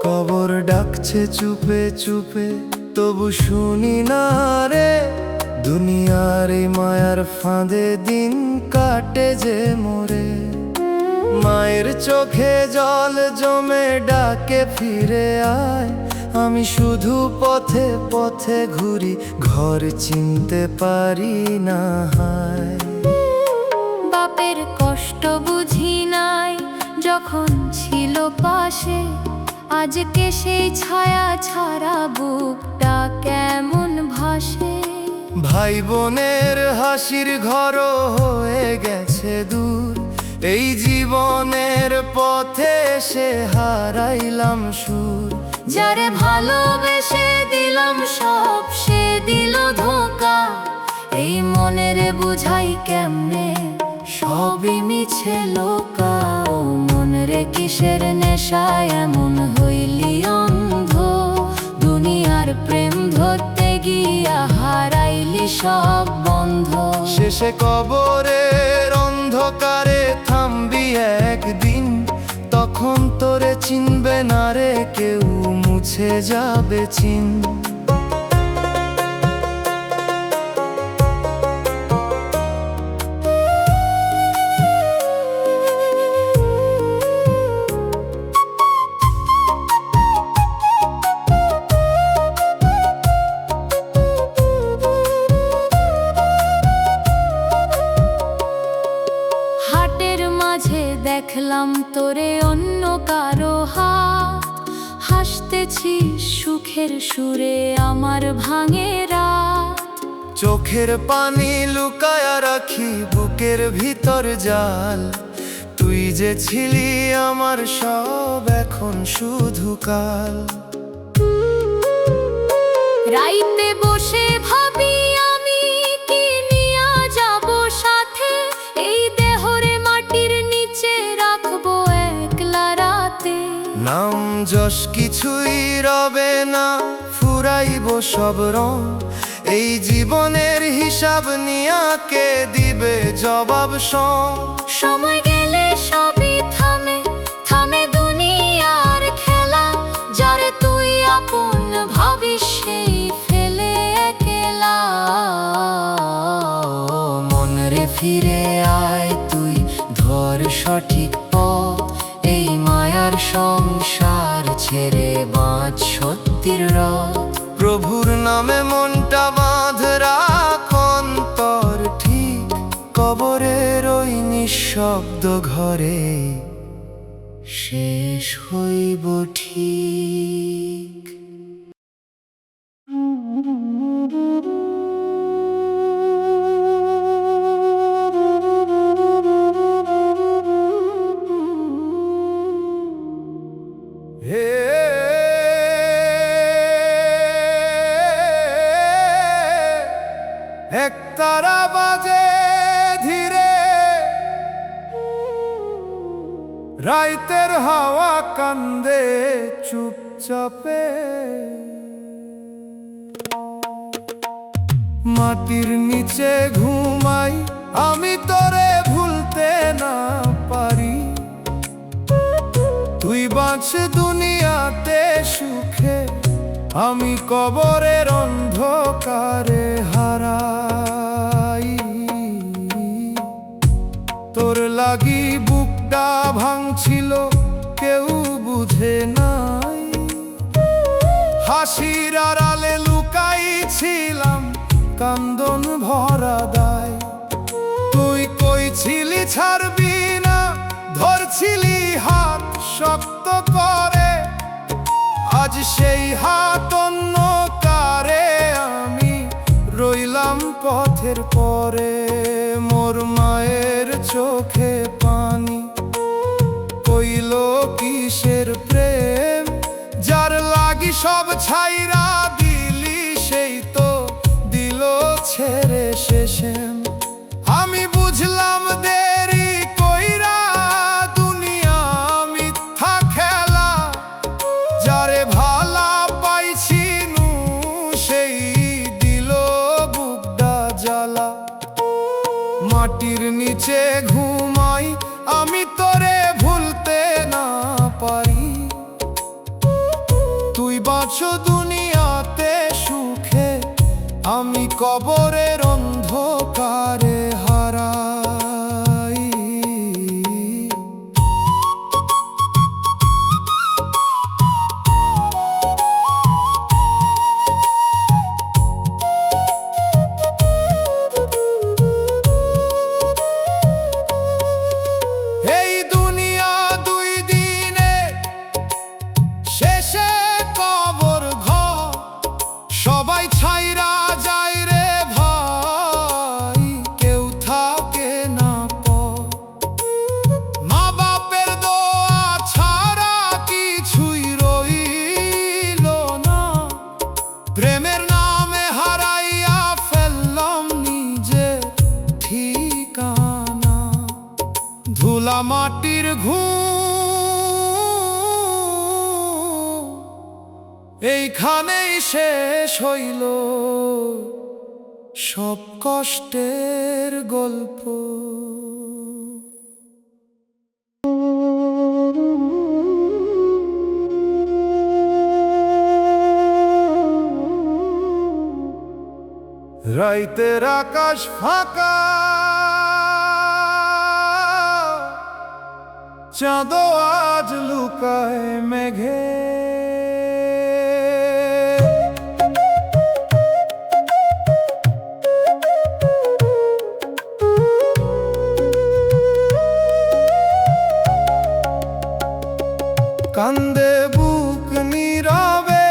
কবর ডাকছে চুপে চুপে, তবু শুনি না রে, দুনিয়ার এই মায়ার ফাঁদে দিন কাটে যে মোরে। মায়ের চোখে জল জমে ডাকে ফিরে আয়, আমি শুধু পথে পথে ঘুরি, ঘর চিনতে পারি না হায়। বাপের কষ্ট বুঝি নাই যখন ছিল পাশে, আজকে সেই ছায়া ছাড়া বুকটা কেমন ভাসে। ভাই বোনের হাসির ঘরও হয়ে গেছে দূর, এই জীবনের পথে এসে হারাইলাম সুর। যারে ভালোবেসে দিলাম সব সে দিল ধোঁকা, এই মনের বুঝাই কেমনে সবই মিছে লোকাও মন রে কিসের নেশায় এমন হইলি অন্ধ দুনিয়ার প্রেম ধরতে গিয়া হারাইলি সব বন্ধ শেষে কবরের অন্ধকারে থামবি একদিন তখন তোরে চিনবে না রে কেউ মুছে যাবে চিন হাটের মাঝে দেখলাম তোরে অন্য কারো হাত হাসতেছিস সুখের সুরে আমার ভাঙে রাত চোখের পানি লুকায়া রাখি বুকের ভিতর জাল তুই যে ছিলি আমার সব এখন শুধু কাল রাইতে বসে ভাবি আমি কি নিয়া যাব সাথে এই দেহরে মাটির নিচে রাখবো একলা রাতে নাম যশ কিছুই রবে না ফুরাইব সব রং এই জীবনের হিসাব নিয়া কে দিবে জবাব সময় গেলে সবই থামে থামে দুনিয়ার খেলা যারে তুই আপন ভাবিস সেই ফেলে একলা মন রে ফিরে আয় তুই ধর সঠিক পথ এই মায়ার সংসার ছেড়ে বাঁচ সত্যির রথ প্রভুর নামে মনটা বাঁধ রাখ অন্তর ঠিক কবরের ওই নিঃশব্দ ঘরে শেষ হইব ঠিক হে একতারা বাজে ধীরে রাইতের হাওয়া কান্দে চুপচাপে মাটির নিচে ঘুমাই আমি তোরে ভুলতে না পারি তুই বাঁচ দুনিয়াতে সুখে আমি কবরের অন্ধকারে হারাই তোর লাগি বুকটা ভাঙছিল কেউ বুঝে নাই হাসির আড়ালে লুকাইছিলাম কান্দন ভরা দায় তুই কইছিলি ছাড়বি না ধরছিলি হাত শক্ত করে আজ সেই হাত অন্য কারে আমি রইলাম পথের পরে মোর মায়ের চোখে পানি কইল কিসের প্রেম যার লাগি সব ছাইরা দিলি সেই তো দিল ছেড়ে শেষে আমি বুঝলাম দেরি কইরা দুনিয়া মিথ্যা খেলা যারে ভালা পাইছি নু সেই দিল বুকটা জ্বালা মাটির নিচে ঘুমাই আমি তোরে ভুলতে না পারি তুই বাঁচ দুনিয়াতে সুখে আমি কবরের অন্ধকারে হারাই এই দুনিয়া দুই দিনে শেষে কবর ঘর সবাই ছাইরা যায় রে ভাই কেউ থাকে পোড়া মাটির ঘুম এইখানেই শেষ হইল সব কষ্টের গল্প। রাইতের আকাশ ফাঁকা, চাঁদো আজ লুকায় মেঘে। কান্দে বুক নীরবে,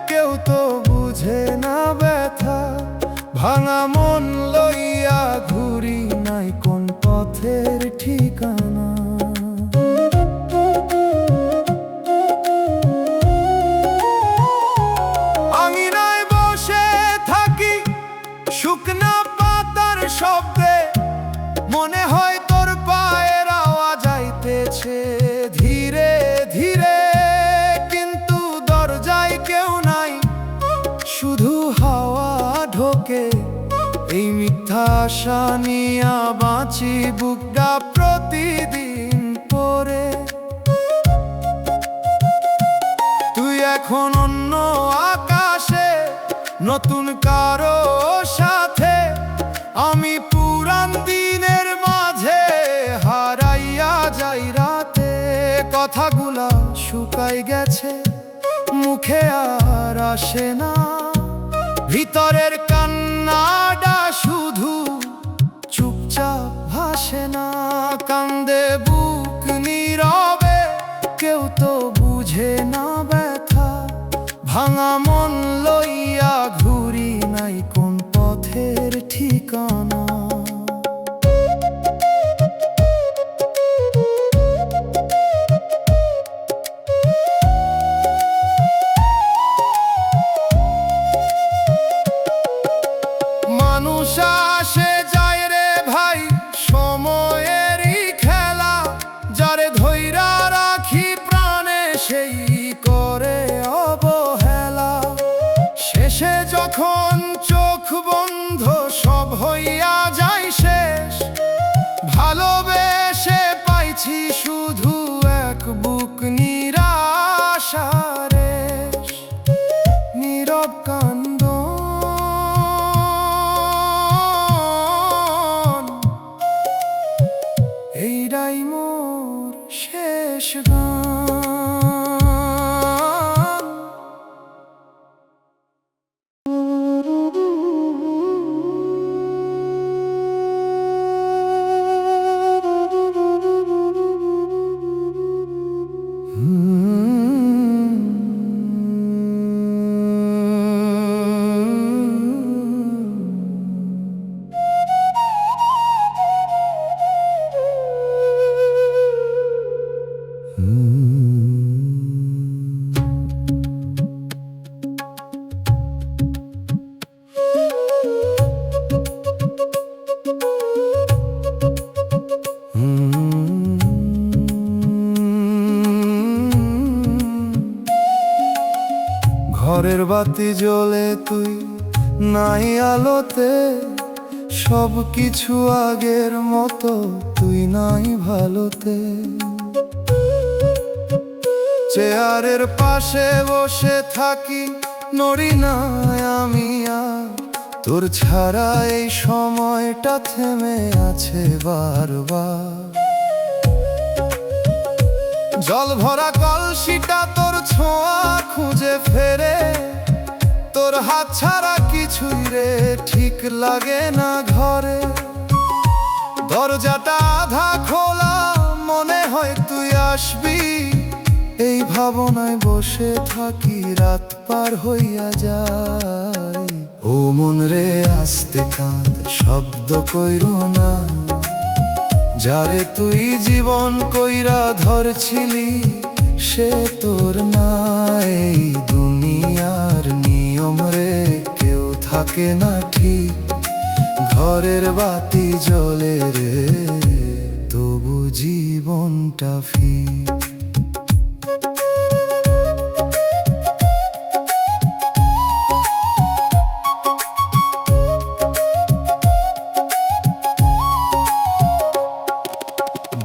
কেউ তো বুঝে না ব্যথা। ভাঙা মন লইয়া ঘুরি, নাই কোন পথের ঠিকানা। আঙিনায় বসে থাকি শুকনা পাতার শব্দে, মনে হয় তোর পায়ের আওয়াজ আইতেছে ধীরে ধীরে। কিন্তু দরজায় কেউ নাই, শুধু হাওয়া ঢোকে। এই মিথ্যা আশা নিয়া বাঁচি বুকটা প্রতিদিন পরে। তুই এখন অন্য আকাশে, নতুন কারো সাথে। আমি পুরান দিনের মাঝে হারাইয়া যাই রাতে। কথাগুলা শুকাই গেছে, মুখে আর আসে না। ভিতরের কান্নাটা শুধু চুপচাপ ভাসে না। কান্দে বুক নীরবে, কেউ তো বুঝে না ব্যথা। ভাঙা মন লইয়া ঘুরি, নাই কোন পথের ঠিকানা। মানুষ আসে যায় রে ভাই, সময়েরই খেলা। যারে ধইরা রাখি প্রাণে, সেই করে অবহেলা। শেষে যখন চোখ বন্ধ, সব হইয়া যায় শেষ। ভালোবেসে পাইছি শুধু এক বুক নিরাশারে। নীরব কান্দ, এইটাই মোর শেষ গান। ঘরের বাতি জ্বলে, তুই নাই আলোতে। সব কিছু আগের মতো, তুই নাই ভালোতে। চেয়ারের পাশে বসে থাকি, নড়ি না আমি আর। তোর ছাড়া এই সময়টা থেমে আছে বারবার। জল ভরা কলসিটা তোর ছোঁয়া খুঁজে ফেরে। তোর হাত ছাড়া কিছুই রে ঠিক লাগে না ঘরে। দরজাটা আধা খোলা, মনে হয় তুই আসবি। এই ভাবনায় বসে থাকি, রাত পার হইয়া যায়। ও মন রে আস্তে কাঁদ, শব্দ কইরো না। যারে তুই জীবন কইরা ধরছিলি, সে তোর নাই। এই দুনিয়ার নিয়ম রে, কেউ থাকে না ঠিক। ঘরের বাতি জ্বলে রে, তবু জীবনটা ফির।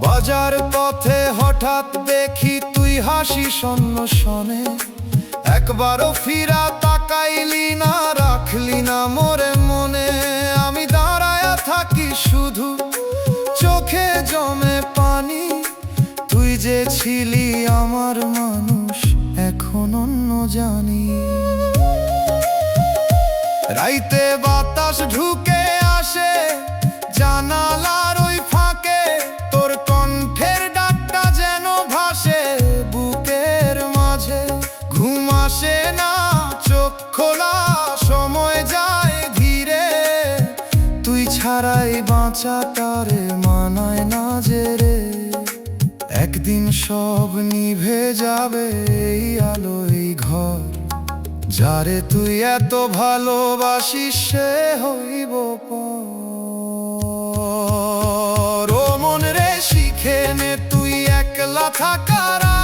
বাজার পথে হঠাৎ দেখি তুই হাসি শূন্য শনে, একবারও ফিরা তাকাইলি না, রাখলি না মোরে মনে। আমি দাঁড়ায়া থাকি শুধু, চোখে জমে পানি, তুই যে ছিলি আমার মানুষ এখন অন্য জানি। রাইতে বাতাস ঢুকে আসে জানালার ওই ফাঁকে, তোর কণ্ঠের ডাকটা যেন ভাসে বুকের মাঝে। ঘুম আসে না, চোখ খোলা, সময় যায় ধীরে, তুই ছাড়াই বাঁচাটারে মানায় না যে রে। একদিন সব নিভে যাবে এই আলো এই ঘর, যারে তুই এত ভালোবাসিস সে হইব পর। ও মন রে শিখে নে তুই একলা থাকারা,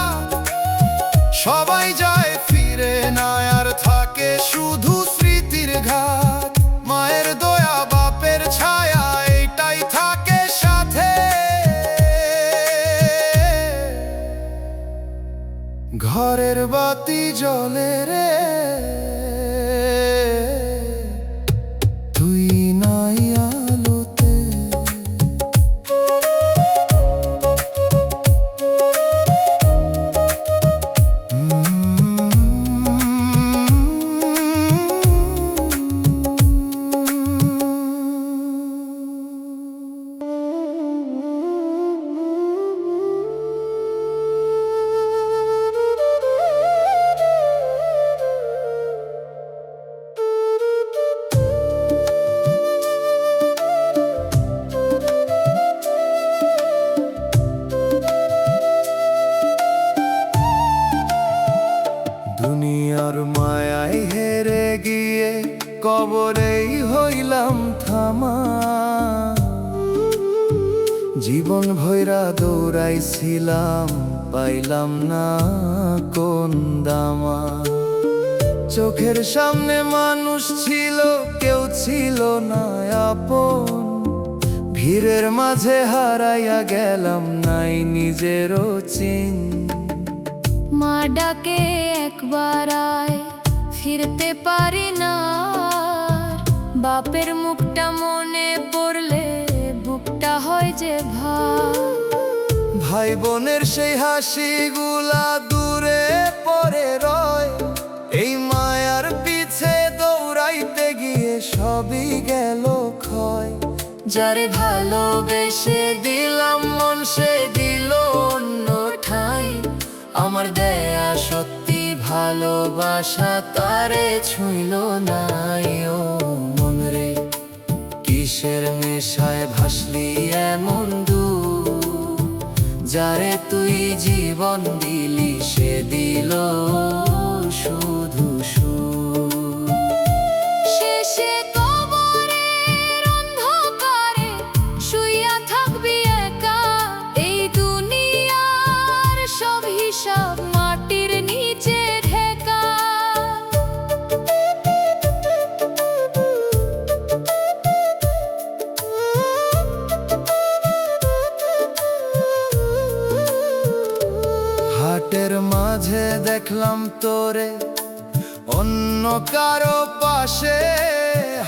সবাই যায় ফিরে না, আর থাকে শুধু স্মৃতির ঘাট। মায়ের দয়া বাপের ছায়া এটাই থাকে সাথে, ঘরের বাতি জ্বলে রে তুই নাই আলোতে। দুনিয়ার মায়ায় হেরে গিয়ে কবরেই হইলাম থামা, জীবন ভৈরা দৌড়াইছিলাম পাইলাম না কোন দামা। চোখের সামনে মানুষ ছিল কেউ ছিল না আপন, ভিড়ের মাঝে হারাইয়া গেলাম নাই নিজেরও চিন। মা ডাকে একবার আয়, ফিরতে পারি না, বাপের মুখটা মনে পড়লে বুকটা হয় যে ভার। ভাই বোনের সেই হাসিগুলা দূরে পড়ে রয়, এই মায়ার পিছে দৌড়াইতে গিয়ে সবই গেল ক্ষয়। যারে ভালোবেসে দিলাম মন সে দিল অন্য ঠাই, আমার দেয়া সত্যি ভালোবাসা তারে ছুঁইল না। ও মন রে কিসের নেশায় ভাসলি এমন দূর, যারে তুই জীবন দিলি সে দিল শুধু সুর। শেষে কবরের অন্ধকারে শুইয়া থাকবি একা, এই দুনিয়ার সব হিসাব মাটির নিচে ঢেকা। হাটের মাঝে দেখলাম তোরে অন্য কারো পাশে,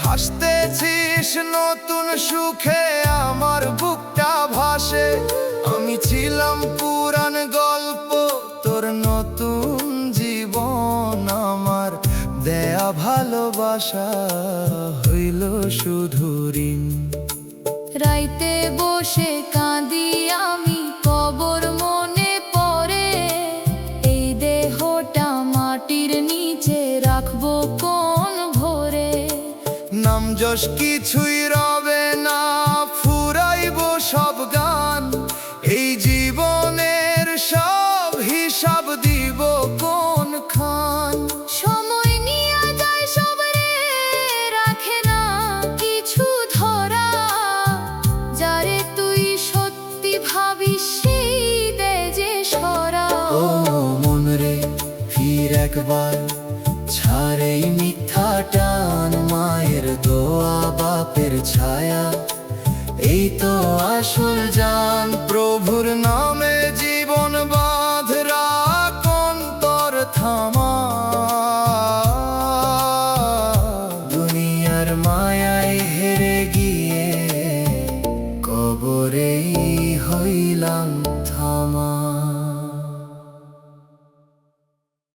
হাসতেছিস নতুন সুখে আমার বুকটা ভাসে। আমি ছিলাম পুরান গল্প তোর নতুন জীবন, আমার দেয়া ভালোবাসা হইল শুধু ঋণ। রাইতে বসে কাঁদি আমি কবর মনে পড়ে, এই দেহটা মাটির নিচে রাখবো কোন ভোরে। নাম যশ কিছুই রবে না, ফুরাইব সব গান, এই জীবনের সব হিসাব দিব কোন খান। সময় নিয়ে যায় সব রে, রাখে না কিছু ধরা, যারে তুই সত্যি ভাবিস একবার ছাড়েই মিথ্যা টান, মায়ের দোয়া বাপের ছায়া, এই তো আসল জান। প্রভুর নামে জীবন বাঁধ রাখ, অন্তর থামা। দুনিয়ার মায়ায় হেরে গিয়ে কবরেই হইলাম থামা।